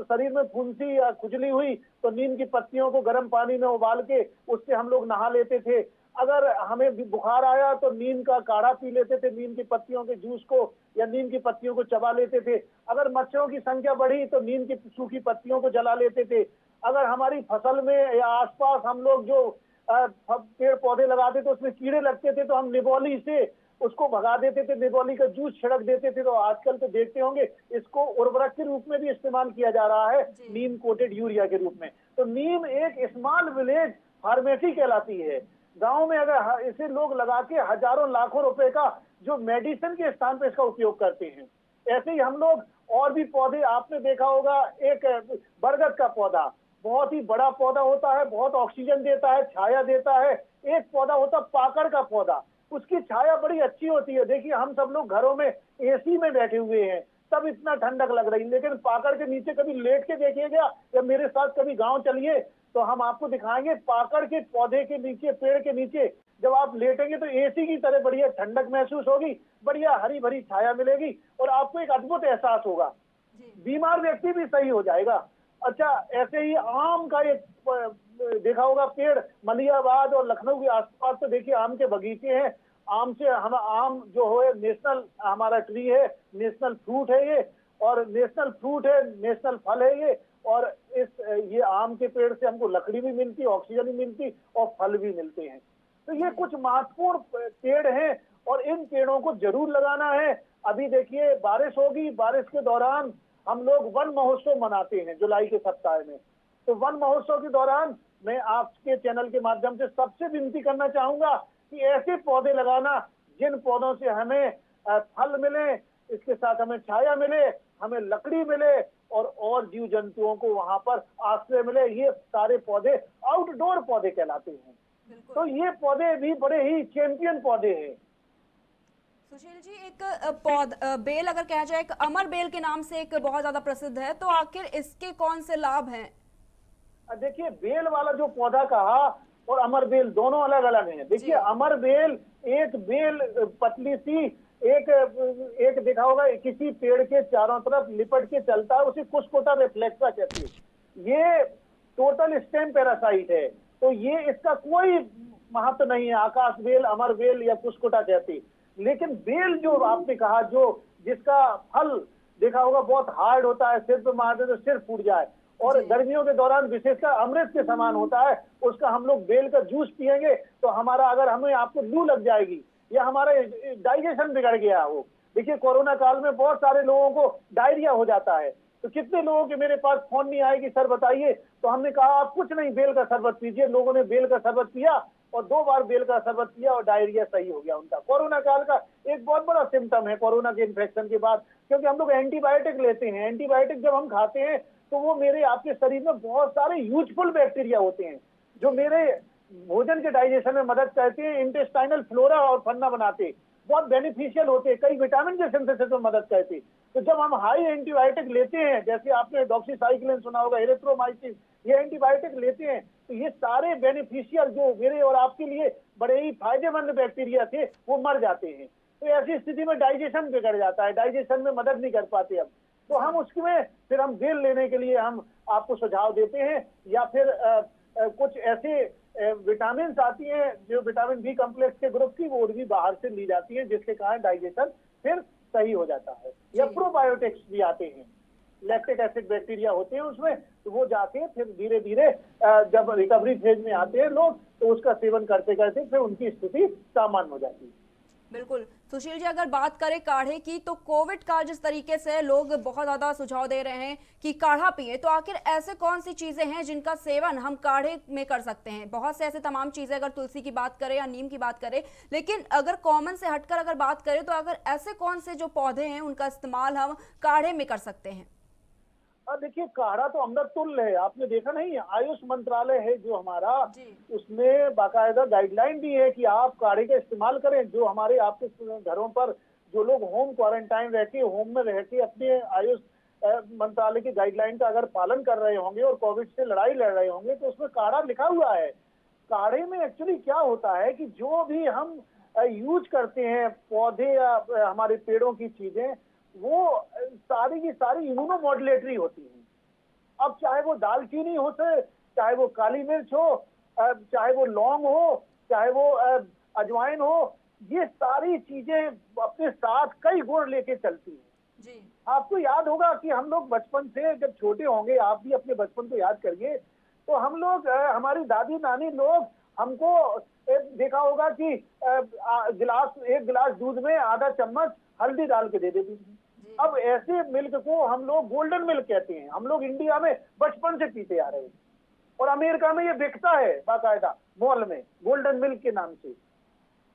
शरीर में फुंसी या खुजली हुई तो नीम की पत्तियों को गर्म पानी में उबाल के उससे हम लोग नहा लेते थे। अगर हमें बुखार आया तो नीम का काढ़ा पी लेते थे, नीम की पत्तियों के जूस को या नीम की पत्तियों को चबा लेते थे। अगर मच्छरों की संख्या बढ़ी तो नीम की सूखी पत्तियों को जला लेते थे। अगर हमारी फसल में या आसपास हम लोग जो पेड़ पौधे लगाते थे उसमें कीड़े लगते थे तो हम निबोली से उसको भगा देते थे, निबोली का जूस छिड़क देते थे। तो आजकल तो देखते होंगे इसको उर्वरक के रूप में भी इस्तेमाल किया जा रहा है, नीम कोटेड यूरिया के रूप में। तो नीम एक स्मॉल विलेज फार्मेसी कहलाती है। गांव में अगर इसे लोग लगा के हजारों लाखों रुपए का जो मेडिसिन के स्थान पे इसका उपयोग करते हैं। ऐसे ही हम लोग और भी पौधे, आपने देखा होगा एक बरगद का पौधा, बहुत ही बड़ा पौधा होता है, बहुत ऑक्सीजन देता है, छाया देता है। एक पौधा होता है पाकड़ का पौधा, उसकी छाया बड़ी अच्छी होती है। देखिए हम सब लोग घरों में एसी में बैठे हुए हैं तब इतना ठंडक लग रही, लेकिन पाकड़ के नीचे कभी लेट के देखिएगा या मेरे साथ कभी गांव चलिए तो हम आपको दिखाएंगे पाकड़ के पौधे के नीचे, पेड़ के नीचे जब आप लेटेंगे तो एसी की तरह बढ़िया ठंडक महसूस होगी, बढ़िया हरी भरी छाया मिलेगी और आपको एक अद्भुत एहसास होगा, बीमार व्यक्ति भी सही हो जाएगा। अच्छा, ऐसे ही आम का एक देखा होगा पेड़, मलियाबाद और लखनऊ के आसपास तो देखिए आम के बगीचे हैं। आम से हम आम जो है नेशनल हमारा ट्री है, नेशनल फ्रूट है ये, और नेशनल फ्रूट है, नेशनल फल है ये। और ये आम के पेड़ से हमको लकड़ी भी मिलती, ऑक्सीजन भी मिलती और फल भी मिलते हैं। तो ये कुछ महत्वपूर्ण पेड़ हैं और इन पेड़ों को जरूर लगाना है। अभी देखिए बारिश होगी, बारिश के दौरान हम लोग वन महोत्सव मनाते हैं जुलाई के सप्ताह में। तो वन महोत्सव के दौरान मैं आपके चैनल के माध्यम से सबसे विनती करना चाहूंगा कि ऐसे पौधे लगाना जिन पौधों से हमें फल मिले, इसके साथ हमें छाया मिले, हमें लकड़ी मिले और जीव जंतुओं को वहां पर आश्रय मिले। ये सारे पौधे आउटडोर पौधे कहलाते हैं। तो ये पौधे भी बड़े ही चैंपियन पौधे हैं। सुशील जी, एक बेल अगर कहा जाए, एक अमर बेल के नाम से एक बहुत ज्यादा प्रसिद्ध है, तो आखिर इसके कौन से लाभ हैं? देखिए बेल वाला जो पौधा कहा और अमर बेल दोनों अलग अलग हैं। देखिए अमर बेल एक बेल पतली सी एक देखा होगा किसी पेड़ के चारों तरफ लिपट के चलता है, उसे कुस्कुटा रिफ्लेक्सा कहते हैं। ये टोटल स्टेम पैरासाइट है, तो ये इसका कोई महत्व नहीं है आकाश बेल, अमर बेल या कुस्कुटा कहते। लेकिन बेल जो आपने कहा, जो जिसका फल देखा होगा बहुत हार्ड होता है, सिर पे मार दे तो सिर फूट जाए और गर्मियों के दौरान विशेषकर अमृत के समान होता है, उसका हम लोग बेल का जूस पिएंगे तो हमारा, अगर हमें आपको लू लग जाएगी या हमारा डाइजेशन बिगड़ गया हो, देखिए कोरोना काल में बहुत सारे लोगों को डायरिया हो जाता है, तो कितने लोगों के मेरे पास फोन नहीं आएगी सर बताइए, तो हमने कहा आप कुछ नहीं बेल का शरबत पीजिए। लोगों ने बेल का शरबत पिया और 2 बार बेल का शरबत पिया और डायरिया सही हो गया उनका। कोरोना काल का एक बहुत बड़ा सिम्टम है कोरोना के इन्फेक्शन के बाद, क्योंकि हम लोग एंटीबायोटिक लेते हैं। एंटीबायोटिक जब हम खाते हैं तो वो मेरे आपके शरीर में बहुत सारे यूजफुल बैक्टीरिया होते हैं जो मेरे भोजन के डाइजेशन में मदद करते हैं, इंटेस्टाइनल फ्लोरा और फन्ना बनाते, बहुत बेनिफिशियल होते हैं, कई विटामिन के सिंथेसिस में मदद करते हैं। तो जब हम हाई एंटीबायोटिक लेते हैं, जैसे आपने डॉक्सीसाइक्लिन सुना होगा, एरिथ्रोमाइसिन, ये एंटीबायोटिक लेते हैं, तो ये सारे बेनिफिशियल जो मेरे और आपके लिए बड़े ही फायदेमंद बैक्टीरिया थे वो मर जाते हैं। तो ऐसी स्थिति में डाइजेशन बिगड़ जाता है, डाइजेशन में मदद नहीं कर पाते हम। तो हम उसमें फिर हम बेल लेने के लिए हम आपको सुझाव देते हैं, या फिर कुछ ऐसे विटामिन आती हैं जो विटामिन बी कॉम्प्लेक्स के ग्रुप की, वो भी बाहर से ली जाती है, जिसके कारण डाइजेशन फिर सही हो जाता है। या प्रोबायोटिक्स भी आते हैं, लैक्टिक एसिड बैक्टीरिया होते हैं उसमें, तो वो जाके फिर धीरे धीरे जब रिकवरी फेज में आते हैं लोग, तो उसका सेवन करते करते फिर उनकी स्थिति सामान्य हो जाती है। बिल्कुल। सुशील जी, अगर बात करें काढ़े की, तो कोविड का जिस तरीके से लोग बहुत ज्यादा सुझाव दे रहे हैं कि काढ़ा पिए, तो आखिर ऐसे कौन सी चीजें हैं जिनका सेवन हम काढ़े में कर सकते हैं? बहुत से ऐसे तमाम चीजें, अगर तुलसी की बात करें या नीम की बात करें, लेकिन अगर कॉमन से हटकर अगर बात करें तो अगर ऐसे कौन से जो पौधे हैं उनका इस्तेमाल हम काढ़े में कर सकते हैं? देखिए, काढ़ा तो अमृत तुल्य है। आपने देखा नहीं, आयुष मंत्रालय है जो हमारा, उसमें बाकायदा गाइडलाइन भी है कि आप काढ़े का इस्तेमाल करें। जो हमारे आपके घरों पर जो लोग होम क्वारंटाइन रह के, होम में रह के अपने आयुष मंत्रालय की गाइडलाइन का अगर पालन कर रहे होंगे और कोविड से लड़ाई लड़ रहे होंगे, तो उसमें काढ़ा लिखा हुआ है। काढ़े में एक्चुअली क्या होता है कि जो भी हम यूज करते हैं पौधे या हमारे पेड़ों की चीजें, वो सारी की सारी इम्यूनोमॉड्यूलेटरी होती हैं। अब चाहे वो दालचीनी हो से, चाहे वो काली मिर्च हो, चाहे वो लौंग हो, चाहे वो अजवाइन हो, ये सारी चीजें अपने साथ कई गुण लेके चलती हैं। जी। आपको याद होगा कि हम लोग बचपन से जब छोटे होंगे, आप भी अपने बचपन को याद करिए, तो हम लोग हमारी दादी नानी लोग हमको देखा होगा कि एक गिलास दूध में आधा चम्मच हल्दी डाल के दे देती थी। अब ऐसे मिल्क को हम लोग गोल्डन मिल्क कहते हैं। हम लोग इंडिया में बचपन से पीते आ रहे हैं, और अमेरिका में ये बिकता है बाकायदा मॉल में गोल्डन मिल्क के नाम से।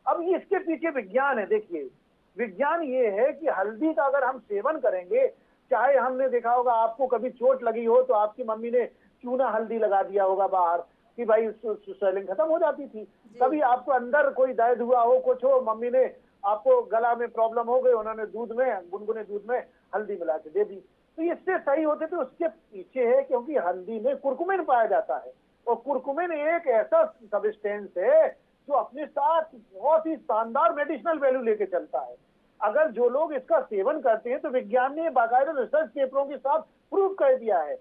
अब इसके पीछे विज्ञान है। देखिए, विज्ञान ये है कि हल्दी का अगर हम सेवन करेंगे, चाहे हमने देखा होगा, आपको कभी चोट लगी हो तो आपकी मम्मी ने चूना हल्दी लगा दिया होगा बाहर कि भाई स्वेलिंग खत्म हो जाती थी। कभी आपको अंदर कोई दर्द हुआ हो, कुछ हो, मम्मी ने आपको गला में प्रॉब्लम हो गई, उन्होंने दूध में, गुनगुने दूध में हल्दी मिला के दे दी, तो इससे सही होते थे। उसके पीछे है क्योंकि हल्दी में कुरकुमिन पाया जाता है, और कुरकुमिन एक ऐसा सब्सटेंस है जो अपने साथ बहुत ही शानदार मेडिसिनल वैल्यू लेके चलता है। अगर जो लोग इसका सेवन करते हैं, तो विज्ञान ने बाकायदा रिसर्च पेपरों के साथ प्रूव कर दिया है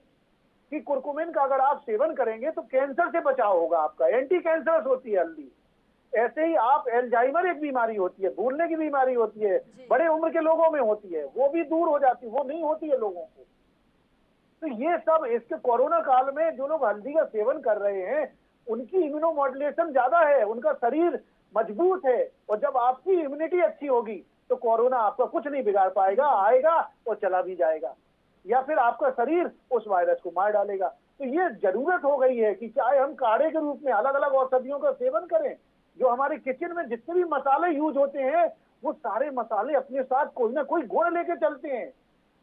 कि कुरकुमिन का अगर आप सेवन करेंगे तो कैंसर से बचाव होगा आपका। एंटी कैंसरस होती है हल्दी। ऐसे ही आप एल्जाइमर एक बीमारी होती है, भूलने की बीमारी होती है, बड़े उम्र के लोगों में होती है, वो भी दूर हो जाती है, वो नहीं होती है लोगों को। तो ये सब इसके कोरोना काल में जो लोग हल्दी का सेवन कर रहे हैं, उनकी इम्यूनोमॉड्यूलेशन ज्यादा है, उनका शरीर मजबूत है, और जब आपकी इम्यूनिटी अच्छी होगी तो कोरोना आपका कुछ नहीं बिगाड़ पाएगा, आएगा और चला भी जाएगा, या फिर आपका शरीर उस वायरस को मार डालेगा। तो ये जरूरत हो गई है कि चाहे हम काढ़े के रूप में अलग अलग औषधियों का सेवन करें, जो हमारे किचन में जितने भी मसाले यूज होते हैं, वो सारे मसाले अपने साथ कोई ना कोई गुण लेके चलते हैं,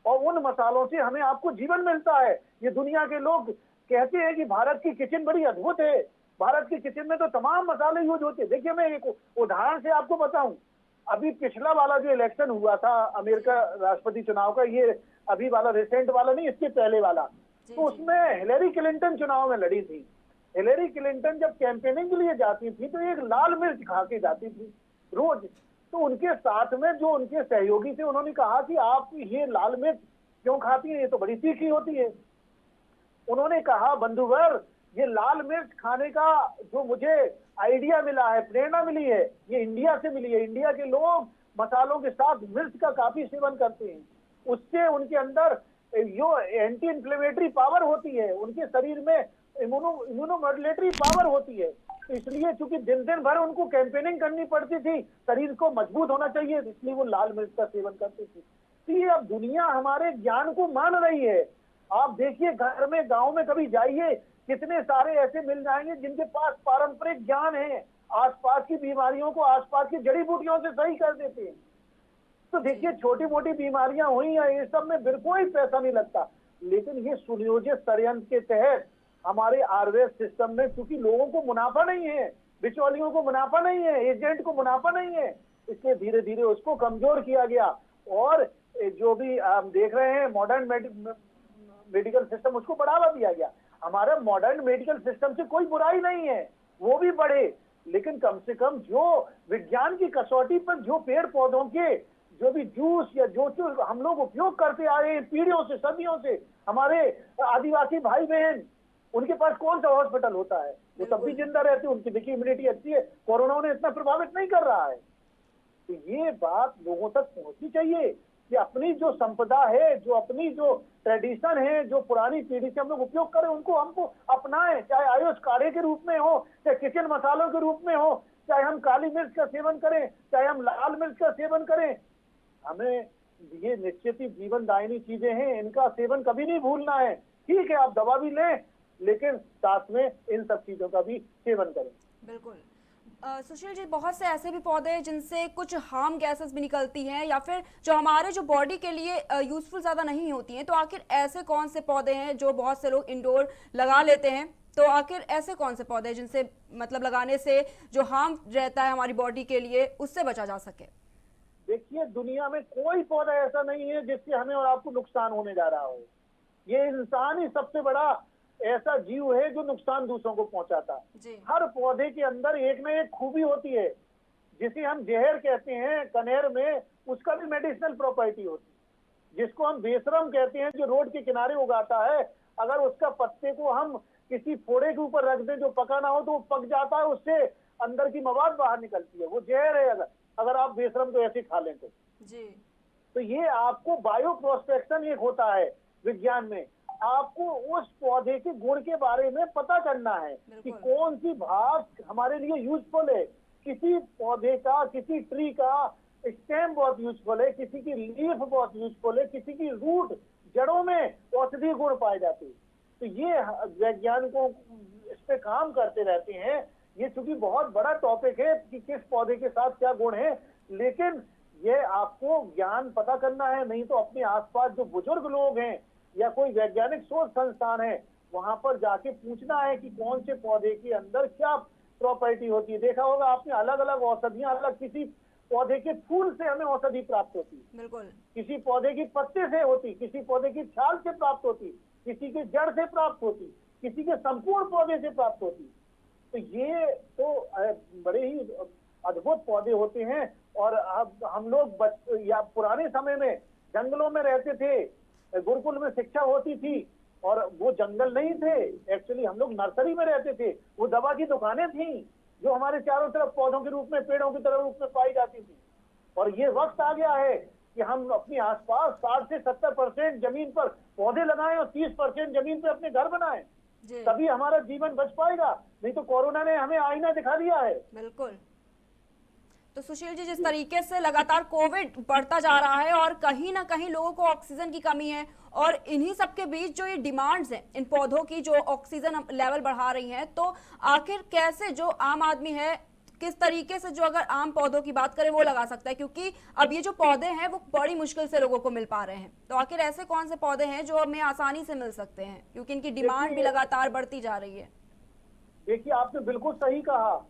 और उन मसालों से हमें आपको जीवन मिलता है। ये दुनिया के लोग कहते हैं कि भारत की किचन बड़ी अद्भुत है, भारत की किचन में तो तमाम मसाले यूज होते हैं। देखिए, मैं एक उदाहरण से आपको बताऊं, अभी पिछला वाला जो इलेक्शन हुआ था अमेरिका राष्ट्रपति चुनाव का, ये अभी वाला रिसेंट वाला नहीं, इसके पहले वाला, तो उसमें हिलेरी क्लिंटन चुनाव में लड़ी थी। हिलेरी क्लिंटन जब कैंपेनिंग के लिए जाती थी तो एक लाल मिर्च खा के जाती थी रोज। तो उनके साथ में जो उनके सहयोगी थे, उन्होंने कहा कि आप ये लाल मिर्च क्यों खाती हैं, ये तो बड़ी तीखी होती है। उन्होंने कहा, बंधुवर, ये लाल मिर्च खाने का जो मुझे आइडिया मिला है, प्रेरणा मिली है, ये इंडिया से मिली है। इंडिया के लोग मसालों के साथ मिर्च का काफी सेवन करते हैं, उससे उनके अंदर जो एंटी इन्फ्लेमेटरी पावर होती है, उनके शरीर में इम्यूनोमॉड्यूलेटरी पावर होती है। तो इसलिए चूंकि दिन दिन भर उनको कैंपेनिंग करनी पड़ती थी, शरीर को मजबूत होना चाहिए, इसलिए वो लाल मिर्च का सेवन करती थी। तो ये अब दुनिया हमारे ज्ञान को मान रही है। आप देखिए, घर में, गांव में कभी जाइए, कितने सारे ऐसे मिल जाएंगे जिनके पास पारंपरिक ज्ञान है। आसपास की बीमारियों को आसपास की जड़ी बूटियों से सही कर देते हैं। तो देखिए, छोटी मोटी बीमारियां हुई हैं, ये सब में बिल्कुल ही पैसा नहीं लगता, लेकिन ये सुनियोजित षड्यंत्र के तहत हमारे आयुर्वेद सिस्टम में, क्योंकि लोगों को मुनाफा नहीं है, बिचौलियों को मुनाफा नहीं है, एजेंट को मुनाफा नहीं है, इसलिए धीरे धीरे उसको कमजोर किया गया। और जो भी हम देख रहे हैं मॉडर्न मेडिकल सिस्टम, उसको बढ़ावा दिया गया। हमारा मॉडर्न मेडिकल सिस्टम से कोई बुराई नहीं है, वो भी बढ़े, लेकिन कम से कम जो विज्ञान की कसौटी पर जो पेड़ पौधों के जो भी जूस या जो हम लोग उपयोग करते आए हैं पीढ़ियों से, सदियों से, हमारे आदिवासी भाई बहन, उनके पास कौन सा हॉस्पिटल होता है? वो तब भी जिंदा रहते हैं, उनकी देखिए इम्यूनिटी अच्छी है, कोरोना उन्हें इतना प्रभावित नहीं कर रहा है। तो ये बात लोगों तक पहुंचनी चाहिए कि अपनी जो संपदा है, जो अपनी जो ट्रेडिशन है, जो पुरानी पीढ़ी से हम लोग उपयोग करें, उनको हमको अपनाएं, चाहे आयुष काढ़े के रूप में हो, चाहे किचन मसालों के रूप में हो, चाहे हम काली मिर्च का सेवन करें, चाहे हम लाल मिर्च का सेवन करें। हमें ये निश्चित ही जीवन दायिनी चीजें हैं, इनका सेवन कभी नहीं भूलना है। ठीक है, आप दवा भी लें, लेकिन साथ में इन सब चीजों का भी सेवन करें। बिल्कुल। सुशील जी, बहुत से ऐसे भी पौधे हैं जिनसे कुछ हार्म गैसेस भी निकलती हैं या फिर जो हमारे जो बॉडी के लिए यूजफुल ज़्यादा नहीं होती हैं, तो आखिर ऐसे कौन से पौधे हैं जो बहुत से लोग इंडोर लगा लेते हैं? तो आखिर ऐसे कौन से पौधे हैं जिनसे मतलब लगाने से जो हार्म रहता है हमारी बॉडी के लिए, उससे बचा जा सके? देखिए, दुनिया में कोई पौधा ऐसा नहीं है जिससे हमें और आपको नुकसान होने जा रहा हो। ये इंसान ही सबसे बड़ा ऐसा जीव है जो नुकसान दूसरों को पहुंचाता है। हर पौधे के अंदर एक न एक खूबी होती है, जिसे हम जहर कहते हैं कनेर में, उसका भी मेडिसिनल प्रॉपर्टी होती है। जिसको हम बेशरम कहते हैं, जो रोड के किनारे उगाता है, अगर उसका पत्ते को हम किसी फोड़े के ऊपर रख दें जो पका ना हो तो वो पक जाता है, उससे अंदर की मवाद बाहर निकलती है, वो जहर है। अगर आप बेशरम को ऐसे खा लें तो ये आपको बायो प्रोस्पेक्शन एक होता है विज्ञान में, आपको उस पौधे के गुण के बारे में पता करना है कि कौन सी भाग हमारे लिए यूजफुल है। किसी पौधे का, किसी ट्री का स्टेम बहुत यूजफुल है, किसी की लीफ बहुत यूजफुल है, किसी की रूट, जड़ों में औषधीय गुण पाए जाते हैं। तो ये वैज्ञानिकों इस पे काम करते रहते हैं। ये चूंकि बहुत बड़ा टॉपिक है कि किस पौधे के साथ क्या गुण है, लेकिन ये आपको ज्ञान पता करना है। नहीं तो अपने आसपास जो बुजुर्ग लोग हैं या कोई वैज्ञानिक शोध संस्थान है, वहां पर जाके पूछना है कि कौन से पौधे के अंदर क्या प्रॉपर्टी होती है। देखा होगा आपने, अलग अलग औषधियां, अलग किसी पौधे के फूल से हमें औषधि प्राप्त होती है, बिल्कुल, किसी पौधे की पत्ते से होती, किसी पौधे की छाल से प्राप्त होती, किसी के जड़ से प्राप्त होती, किसी के संपूर्ण पौधे से प्राप्त होती। तो ये तो बड़े ही अद्भुत पौधे होते हैं। और अब हम लोग या पुराने समय में जंगलों में रहते थे, गुरुकुल में शिक्षा होती थी, और वो जंगल नहीं थे, एक्चुअली हम लोग नर्सरी में रहते थे। वो दवा की दुकानें थी जो हमारे चारों तरफ पौधों के रूप में, पेड़ों की तरह रूप में पाई जाती थी। और ये वक्त आ गया है कि हम अपने आसपास 60 से 70% जमीन पर पौधे लगाएं और 30% जमीन पे अपने घर बनाएं, तभी हमारा जीवन बच पाएगा। नहीं तो कोरोना ने हमें आईना दिखा दिया है। बिल्कुल। तो सुशील जी, जिस तरीके से लगातार कोविड बढ़ता जा रहा है और कहीं ना कहीं लोगों को ऑक्सीजन की कमी है, और इन्हीं सब के बीच जो ये डिमांड्स हैं इन पौधों की, जो ऑक्सीजन लेवल बढ़ा रही हैं, तो आखिर कैसे जो आम आदमी है, किस तरीके से जो अगर आम पौधों की बात करें वो लगा सकता है? क्योंकि अब ये जो पौधे हैं वो बड़ी मुश्किल से लोगों को मिल पा रहे हैं। तो आखिर ऐसे कौन से पौधे हैं जो हमें आसानी से मिल सकते हैं, क्योंकि इनकी डिमांड भी लगातार बढ़ती जा रही है? देखिए, आपने बिल्कुल सही कहा।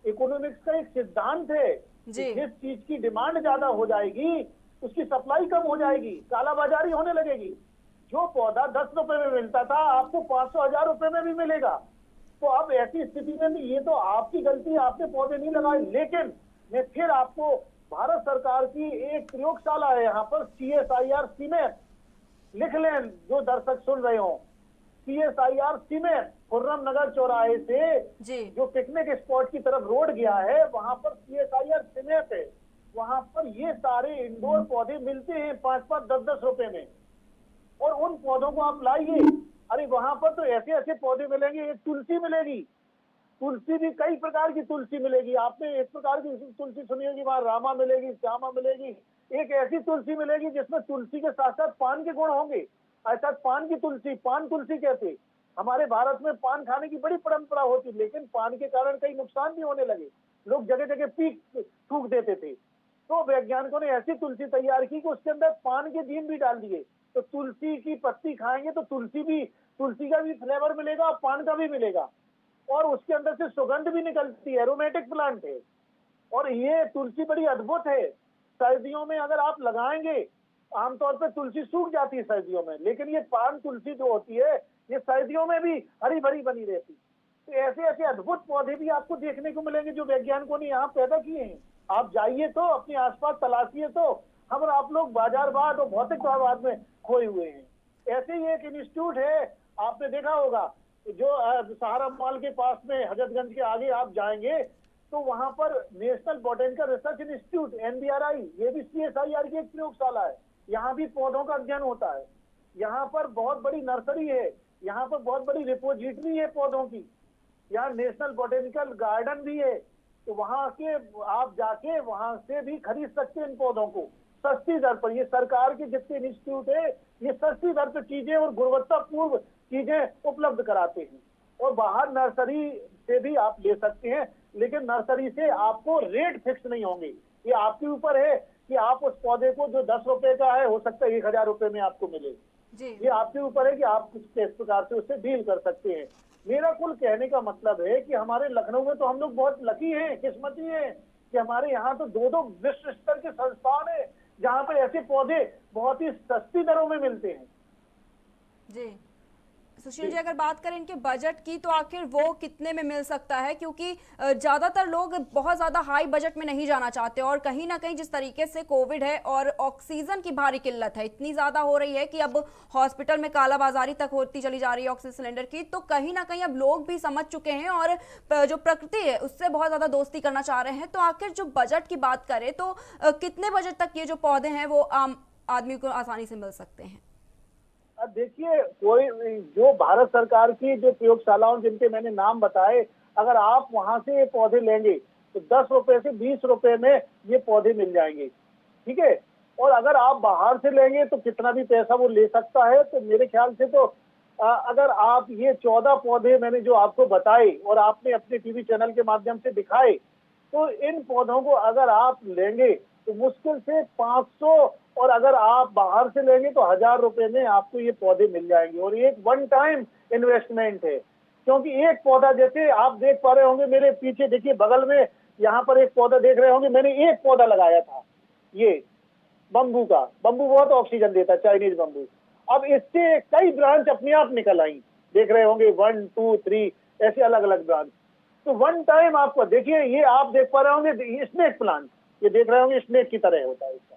इकोनॉमिक्स का एक सिद्धांत है, जिस चीज की डिमांड ज्यादा हो जाएगी उसकी सप्लाई कम हो जाएगी, कालाबाजारी होने लगेगी। जो पौधा 10 रुपए में मिलता था आपको 500-1000 रुपए में भी मिलेगा। तो अब ऐसी स्थिति में ये तो आपकी गलती, आपने पौधे नहीं लगाए। लेकिन मैं फिर आपको, भारत सरकार की एक प्रयोगशाला है यहाँ पर, CSIR सीमेट, लिख लें जो दर्शक सुन रहे हो, CSIR सीमेट, खुर्रम नगर चौराहे से जो पिकनिक स्पॉट की तरफ रोड गया है, वहां पर CSIR सीमेट है। वहां पर ये सारे इंडोर पौधे मिलते हैं 5-5, 10-10 रुपए में, और उन पौधों को आप लाइए। अरे वहां पर तो ऐसे ऐसे पौधे मिलेंगे। एक तुलसी मिलेगी, तुलसी भी कई प्रकार की तुलसी मिलेगी। आपने एक प्रकार की तुलसी सुनी होगी, वहां रामा मिलेगी, श्यामा मिलेगी। एक ऐसी तुलसी मिलेगी जिसमें तुलसी के साथ साथ पान के गुण होंगे, अर्थात पान की तुलसी, पान तुलसी कहते। हमारे भारत में पान खाने की बड़ी परंपरा होती, लेकिन पान के कारण कई नुकसान भी होने लगे। लोग जगह जगह पीक थूक देते थे। तो वैज्ञानिकों ने ऐसी तुलसी तैयार की कि उसके अंदर पान के जीन भी डाल दिए। तो तुलसी की पत्ती खाएंगे तो तुलसी का भी फ्लेवर मिलेगा और पान का भी मिलेगा, और उसके अंदर से सुगंध भी निकलती है। एरोमेटिक प्लांट है और ये तुलसी बड़ी अद्भुत है। सर्दियों में अगर आप लगाएंगे, आमतौर पर तुलसी सूख जाती है सर्दियों में, लेकिन ये पान तुलसी जो होती है ये सर्दियों में भी हरी भरी बनी रहती। तो ऐसे ऐसे अद्भुत पौधे भी आपको देखने को मिलेंगे जो वैज्ञानिकों ने यहाँ पैदा किए हैं। आप जाइए तो अपने आसपास तलाशिए तो हम और आप लोग बाजारवाद और भौतिकवाद में खोए हुए हैं। ऐसे ही एक इंस्टीट्यूट है, आपने देखा होगा, जो सहारा मॉल के पास में हजरतगंज के आगे आप जाएंगे तो वहां पर national botanical research institute NBRI, ये भी CSIR की एक प्रयोगशाला है। यहाँ भी पौधों का अध्ययन होता है। यहाँ पर बहुत बड़ी नर्सरी है, यहाँ पर बहुत बड़ी रिपोजिटरी है पौधों की। यहाँ नेशनल बोटेनिकल गार्डन भी है। तो वहां के आप जाके वहां से भी खरीद सकते हैं इन पौधों को सस्ती दर पर। ये सरकार के जितने इंस्टीट्यूट है ये सस्ती दर पर चीजें और गुणवत्तापूर्ण चीजें उपलब्ध कराते हैं। और बाहर नर्सरी से भी आप ले सकते हैं, लेकिन नर्सरी से आपको रेट फिक्स नहीं होंगे। ये आपके ऊपर है कि आप उस पौधे को जो 10 रुपए का है हो सकता है 1000 रुपए में आपको मिले। ये आपके ऊपर है कि आप किस प्रकार से उससे डील कर सकते हैं। मेरा कुल कहने का मतलब है कि हमारे लखनऊ में तो हम लोग बहुत लकी हैं, किस्मती हैं कि हमारे यहाँ तो दो विश्व स्तर के संस्थान है जहाँ पर ऐसे पौधे बहुत ही सस्ती दरों में मिलते हैं। जी सुशील जी, अगर बात करें इनके बजट की तो आखिर वो कितने में मिल सकता है, क्योंकि ज्यादातर लोग बहुत ज्यादा हाई बजट में नहीं जाना चाहते और कहीं ना कहीं जिस तरीके से कोविड है और ऑक्सीजन की भारी किल्लत है इतनी ज्यादा हो रही है कि अब हॉस्पिटल में कालाबाजारी तक होती चली जा रही है ऑक्सीजन सिलेंडर की, तो कहीं ना कहीं अब लोग भी समझ चुके हैं और जो प्रकृति है उससे बहुत ज्यादा दोस्ती करना चाह रहे हैं। तो आखिर जो बजट की बात करें तो कितने बजट तक ये जो पौधे हैं वो आम आदमी को आसानी से मिल सकते हैं? अब देखिए, कोई जो भारत सरकार की जो प्रयोगशालाओं जिनके मैंने नाम बताए, अगर आप वहां से ये पौधे लेंगे तो 10 रुपए से 20 रुपए में ये पौधे मिल जाएंगे, ठीक है। और अगर आप बाहर से लेंगे तो कितना भी पैसा वो ले सकता है। तो मेरे ख्याल से तो अगर आप ये 14 पौधे मैंने जो आपको बताए और आपने अपने टीवी चैनल के माध्यम से दिखाए, तो इन पौधों को अगर आप लेंगे तो मुश्किल से 500, और अगर आप बाहर से लेंगे तो 1000 रुपए में आपको ये पौधे मिल जाएंगे। और ये एक वन टाइम इन्वेस्टमेंट है, क्योंकि एक पौधा, जैसे आप देख पा रहे होंगे मेरे पीछे, देखिए बगल में यहाँ पर एक पौधा देख रहे होंगे, मैंने एक पौधा लगाया था ये बम्बू का। बम्बू बहुत ऑक्सीजन देता है, चाइनीज बम्बू। अब इससे कई ब्रांच अपने आप निकल आई, देख रहे होंगे 1, 2, 3 ऐसे अलग अलग ब्रांच। तो वन टाइम आपको देखिए, ये आप देख पा रहे होंगे स्नेक प्लांट, ये देख रहे होंगे स्नेक की तरह होता है इसका।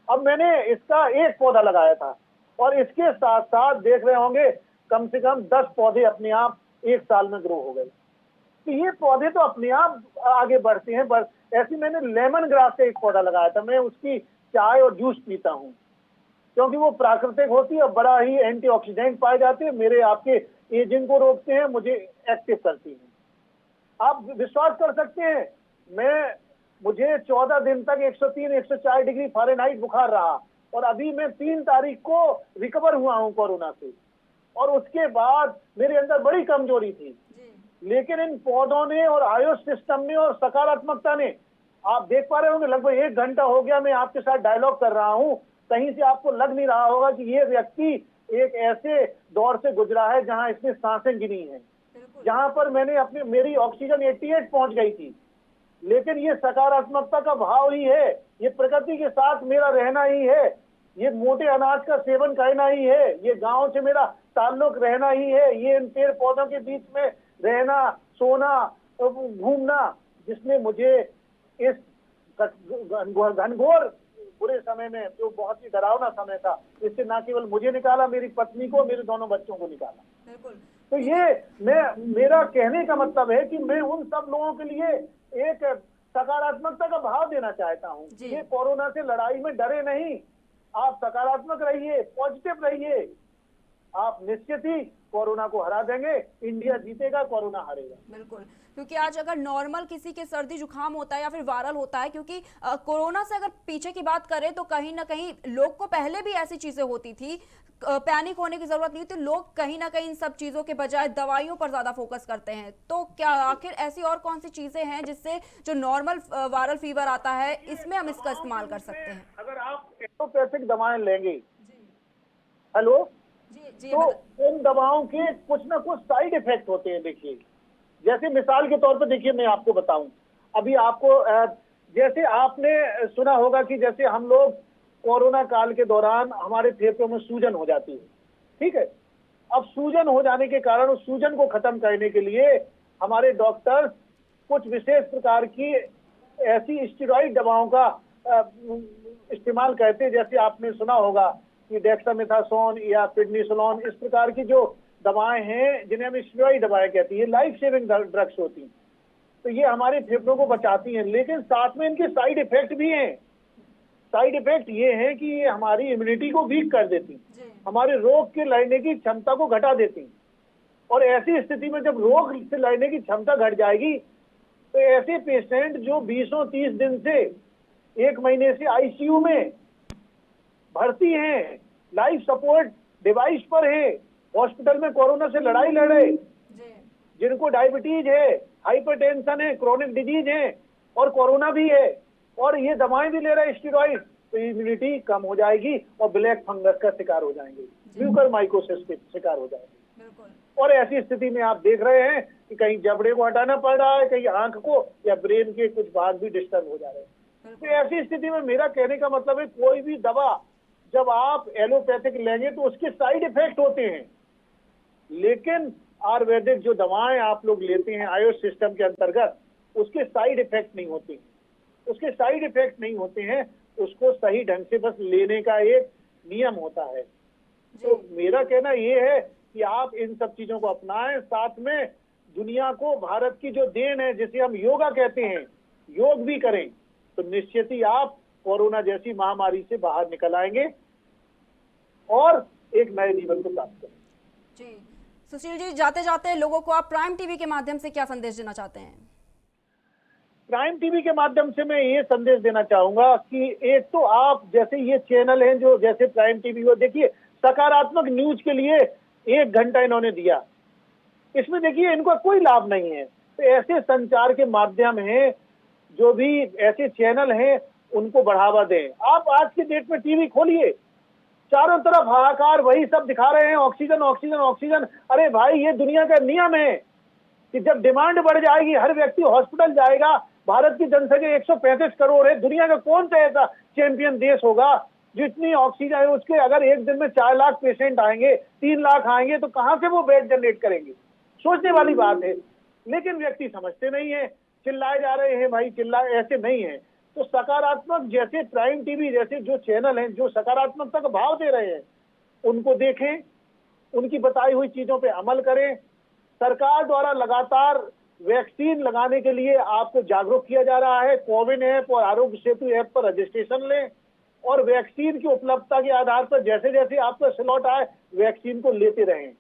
अब मैंने इसका एक पौधा लगाया था और इसके साथ साथ देख रहे होंगे कम से कम 10 पौधे अपने आप एक साल में ग्रो हो गए। तो ये पौधे तो अपने आप आगे बढ़ते हैं। ऐसे मैंने लेमन ग्रास का एक पौधा लगाया था, मैं उसकी चाय और जूस पीता हूँ क्योंकि वो प्राकृतिक होती है और बड़ा ही एंटीऑक्सीडेंट पाए जाते हैं, मेरे आपके एजिंग को रोकते हैं, मुझे एक्टिव करती हैं। आप विश्वास कर सकते हैं, मुझे 14 दिन तक 103-104 डिग्री फ़ारेनहाइट बुखार रहा और अभी मैं 3 तारीख को रिकवर हुआ हूं कोरोना से। और उसके बाद मेरे अंदर बड़ी कमजोरी थी, लेकिन इन पौधों ने और आयुष सिस्टम ने और सकारात्मकता ने, आप देख पा रहे होंगे लगभग 1 घंटा हो गया मैं आपके साथ डायलॉग कर रहा हूं, कहीं से आपको लग नहीं रहा होगा कि ये व्यक्ति एक ऐसे दौर से गुजरा है जहां इसने सांसें गिनी हैं, जहां पर मेरी ऑक्सीजन 88 पहुंच गई थी। लेकिन ये सकारात्मकता का भाव ही है, ये प्रकृति के साथ मेरा रहना ही है, ये मोटे अनाज का सेवन करना ही है, ये गांव से मेरा ताल्लुक रहना ही है, ये इन पेड़ पौधों के बीच में रहना, सोना, घूमना, जिसने मुझे इस घनघोर बुरे समय में, जो बहुत ही डरावना समय था, इससे न केवल मुझे निकाला, मेरी पत्नी को, मेरे दोनों बच्चों को निकाला। तो ये मेरा कहने का मतलब है कि मैं उन सब लोगों के लिए एक सकारात्मकता का भाव देना चाहता हूँ। ये कोरोना से लड़ाई में डरे नहीं, आप सकारात्मक रहिए, पॉजिटिव रहिए, आप निश्चित ही कोरोना को हरा देंगे, इंडिया जीतेगा, कोरोना हारेगा। बिल्कुल। क्योंकि आज अगर नॉर्मल किसी के सर्दी जुकाम होता है या फिर वायरल होता है, क्योंकि कोरोना से अगर पीछे की बात करें तो कहीं ना कहीं लोग को पहले भी ऐसी चीजें होती थी, पैनिक होने की जरूरत नहीं थी। लोग कहीं ना कहीं इन सब चीजों के बजाय दवाइयों पर ज्यादा फोकस करते हैं। तो क्या आखिर ऐसी और कौन सी चीजें हैं जिससे जो नॉर्मल वायरल फीवर आता है इसमें हम इसका इस्तेमाल कर सकते हैं? अगर आप एलोपैथिक दवाएं लेंगे, हेलो, जी जी तो उन दवाओं के कुछ ना कुछ साइड इफेक्ट होते हैं। देखिए, जैसे मिसाल के तौर पर देखिए, मैं आपको बताऊं, अभी आपको जैसे आपने सुना होगा कि जैसे हम लोग कोरोना काल के दौरान हमारे फेफड़ों में सूजन हो जाती है, ठीक है। अब सूजन हो जाने के कारण उस सूजन को खत्म करने के लिए हमारे डॉक्टर्स कुछ विशेष प्रकार की ऐसी स्टेरॉइड दवाओं का इस्तेमाल करते हैं। जैसे आपने सुना होगा कि डेक्सामेथासोन या प्रेडनिसोलोन, इस प्रकार की जो दवाएं हैं जिन्हें हम स्टेरॉइड दवाएं कहती है, लाइफ सेविंग ड्रग्स होती हैं। तो ये हमारे फेफड़ों को बचाती हैं, लेकिन साथ में इनके साइड इफेक्ट भी हैं। साइड इफेक्ट ये है कि ये हमारी इम्यूनिटी को वीक कर देती, हमारे रोग के लड़ने की क्षमता को घटा देती। और ऐसी स्थिति में जब रोग से लड़ने की क्षमता घट जाएगी तो ऐसे पेशेंट जो 20-30 दिन से 1 महीने से आईसीयू में भर्ती हैं, लाइफ सपोर्ट डिवाइस पर है, हॉस्पिटल में कोरोना से लड़ाई लड़ रहे, जिनको डायबिटीज है, हाइपरटेंशन है, क्रोनिक डिजीज है और कोरोना भी है, और ये दवाएं भी ले रहे हैं स्टेरॉइड, तो इम्यूनिटी कम हो जाएगी और ब्लैक फंगस का शिकार हो जाएंगे, म्यूकरमाइकोसिस के शिकार हो जाएंगे। और ऐसी स्थिति में आप देख रहे हैं कि कहीं जबड़े को हटाना पड़ रहा है, कहीं आंख को या ब्रेन के कुछ भाग भी डिस्टर्ब हो जा रहे हैं। तो ऐसी स्थिति में मेरा कहने का मतलब है, कोई भी दवा जब आप एलोपैथिक लेंगे तो उसके साइड इफेक्ट होते हैं, लेकिन आयुर्वेदिक जो दवाएं आप लोग लेते हैं आयुष सिस्टम के अंतर्गत, उसके साइड इफेक्ट नहीं होते, उसके साइड इफेक्ट नहीं होते हैं। उसको सही ढंग से बस लेने का एक नियम होता है। तो मेरा कहना ये है कि आप इन सब चीजों को अपनाएं, साथ में दुनिया को भारत की जो देन है जिसे हम योगा कहते हैं, योग भी करें, तो निश्चित ही आप कोरोना जैसी महामारी से बाहर निकल आएंगे और एक नए जीवन को प्राप्त करेंगे। जी सुशील जी, जाते जाते लोगों को आप प्राइम टीवी के माध्यम से क्या संदेश देना चाहते हैं? प्राइम टीवी के माध्यम से मैं ये संदेश देना चाहूंगा कि एक तो आप जैसे ये चैनल हैं जो जैसे प्राइम टीवी हो, देखिए सकारात्मक न्यूज के लिए 1 घंटा इन्होंने दिया, इसमें देखिए इनका कोई लाभ नहीं है। तो ऐसे संचार के माध्यम हैं, जो भी ऐसे चैनल हैं उनको बढ़ावा दें। आप आज की डेट में टीवी खोलिए, चारों तरफ हाहाकार, वही सब दिखा रहे हैं, ऑक्सीजन ऑक्सीजन ऑक्सीजन। अरे भाई, ये दुनिया का नियम है कि जब डिमांड बढ़ जाएगी हर व्यक्ति हॉस्पिटल जाएगा। भारत की जनसंख्या 135 करोड़ है, दुनिया का कौन सा ऐसा चैंपियन देश होगा जो इतनी ऑक्सीजन है उसके, अगर एक दिन में 4 लाख पेशेंट आएंगे, 3 लाख आएंगे, तो कहां से वो बेड जनरेट करेंगे? सोचने वाली बात है, लेकिन व्यक्ति समझते नहीं है, चिल्लाए जा रहे हैं भाई, चिल्लाए, ऐसे नहीं है। तो सकारात्मक जैसे प्राइम टीवी जैसे जो चैनल हैं जो सकारात्मकता का भाव दे रहे हैं, उनको देखें, उनकी बताई हुई चीजों पे अमल करें। सरकार द्वारा लगातार वैक्सीन लगाने के लिए आपको जागरूक किया जा रहा है। कोविन ऐप और आरोग्य सेतु ऐप पर रजिस्ट्रेशन लें और वैक्सीन की उपलब्धता के आधार पर जैसे जैसे आपका स्लॉट आए वैक्सीन को लेते रहें,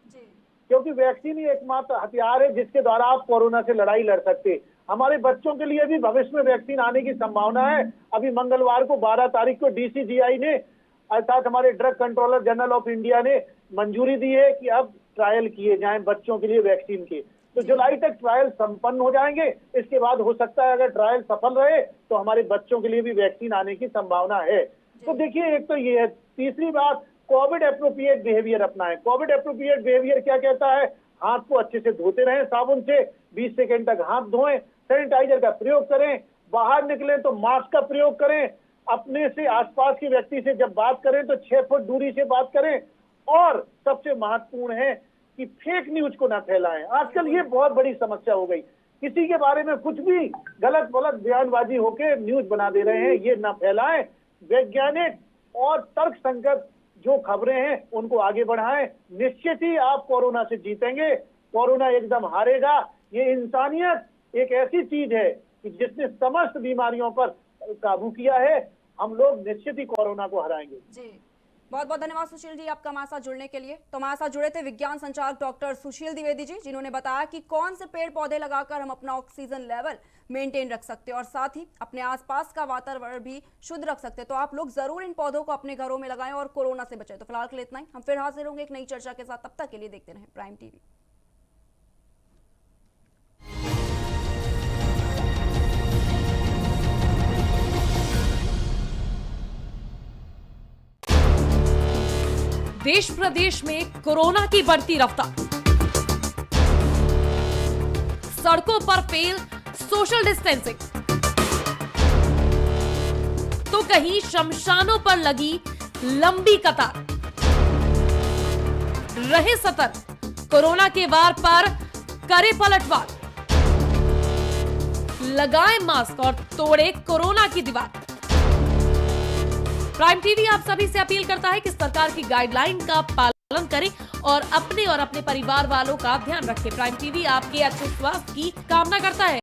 क्योंकि वैक्सीन ही एकमात्र हथियार है जिसके द्वारा आप कोरोना से लड़ाई लड़ सकते। हमारे बच्चों के लिए भी भविष्य में वैक्सीन आने की संभावना है। अभी मंगलवार को 12 तारीख को DCGI ने अर्थात हमारे drug controller general of India ने मंजूरी दी है कि अब ट्रायल किए जाएं बच्चों के लिए वैक्सीन के। तो जुलाई तक ट्रायल संपन्न हो जाएंगे। इसके बाद हो सकता है अगर ट्रायल सफल रहे तो हमारे बच्चों के लिए भी वैक्सीन आने की संभावना है। तो देखिए, एक तो ये है। तीसरी बात, कोविड एप्रोप्रिएट बिहेवियर अपनाएं। कोविड एप्रोप्रिएट बिहेवियर क्या कहता है? हाथ को अच्छे से धोते रहें साबुन से, 20 सेकंड तक हाथ धोएं, सैनिटाइजर का प्रयोग करें, बाहर निकलें तो मास्क का प्रयोग करें, अपने से आसपास के व्यक्ति से जब बात करें तो 6 फुट दूरी से बात करें, और सबसे महत्वपूर्ण है कि फेक न्यूज को ना फैलाएं। आजकल ये बहुत बड़ी समस्या हो गई, किसी के बारे में कुछ भी गलत गलत बयानबाजी होकर न्यूज बना दे रहे हैं, ये ना फैलाएं। वैज्ञानिक और तर्क संगत जो खबरें हैं उनको आगे बढ़ाएं। निश्चित ही आप कोरोना से जीतेंगे, कोरोना एकदम हारेगा। ये इंसानियत एक ऐसी चीज है कि जिसने समस्त बीमारियों पर काबू किया है। हम लोग निश्चित ही कोरोना को हराएंगे। जी बहुत बहुत धन्यवाद सुशील जी आपका हमारे साथ जुड़ने के लिए। तो हमारे साथ जुड़े थे विज्ञान संचालक डॉक्टर सुशील द्विवेदी जी, जिन्होंने बताया कि कौन से पेड़ पौधे लगाकर हम अपना ऑक्सीजन लेवल मेंटेन रख सकते हैं और साथ ही अपने आसपास का वातावरण भी शुद्ध रख सकते हैं। तो आप लोग जरूर इन पौधों को अपने घरों में लगाएं और कोरोना से बचें। तो फिलहाल के लिए इतना ही, हम फिर हाजिर होंगे एक नई चर्चा के साथ। तब तक के लिए देखते रहें प्राइम टीवी। देश प्रदेश में कोरोना की बढ़ती रफ्तार, सड़कों पर फेल सोशल डिस्टेंसिंग, तो कहीं शमशानों पर लगी लंबी कतार। रहे सतर्क, कोरोना के वार पर करे पलटवार, लगाए मास्क और तोड़े कोरोना की दीवार। प्राइम टीवी आप सभी से अपील करता है कि सरकार की गाइडलाइन का पालन करें और अपने परिवार वालों का ध्यान रखें। प्राइम टीवी आपके अच्छे स्वास्थ्य की कामना करता है।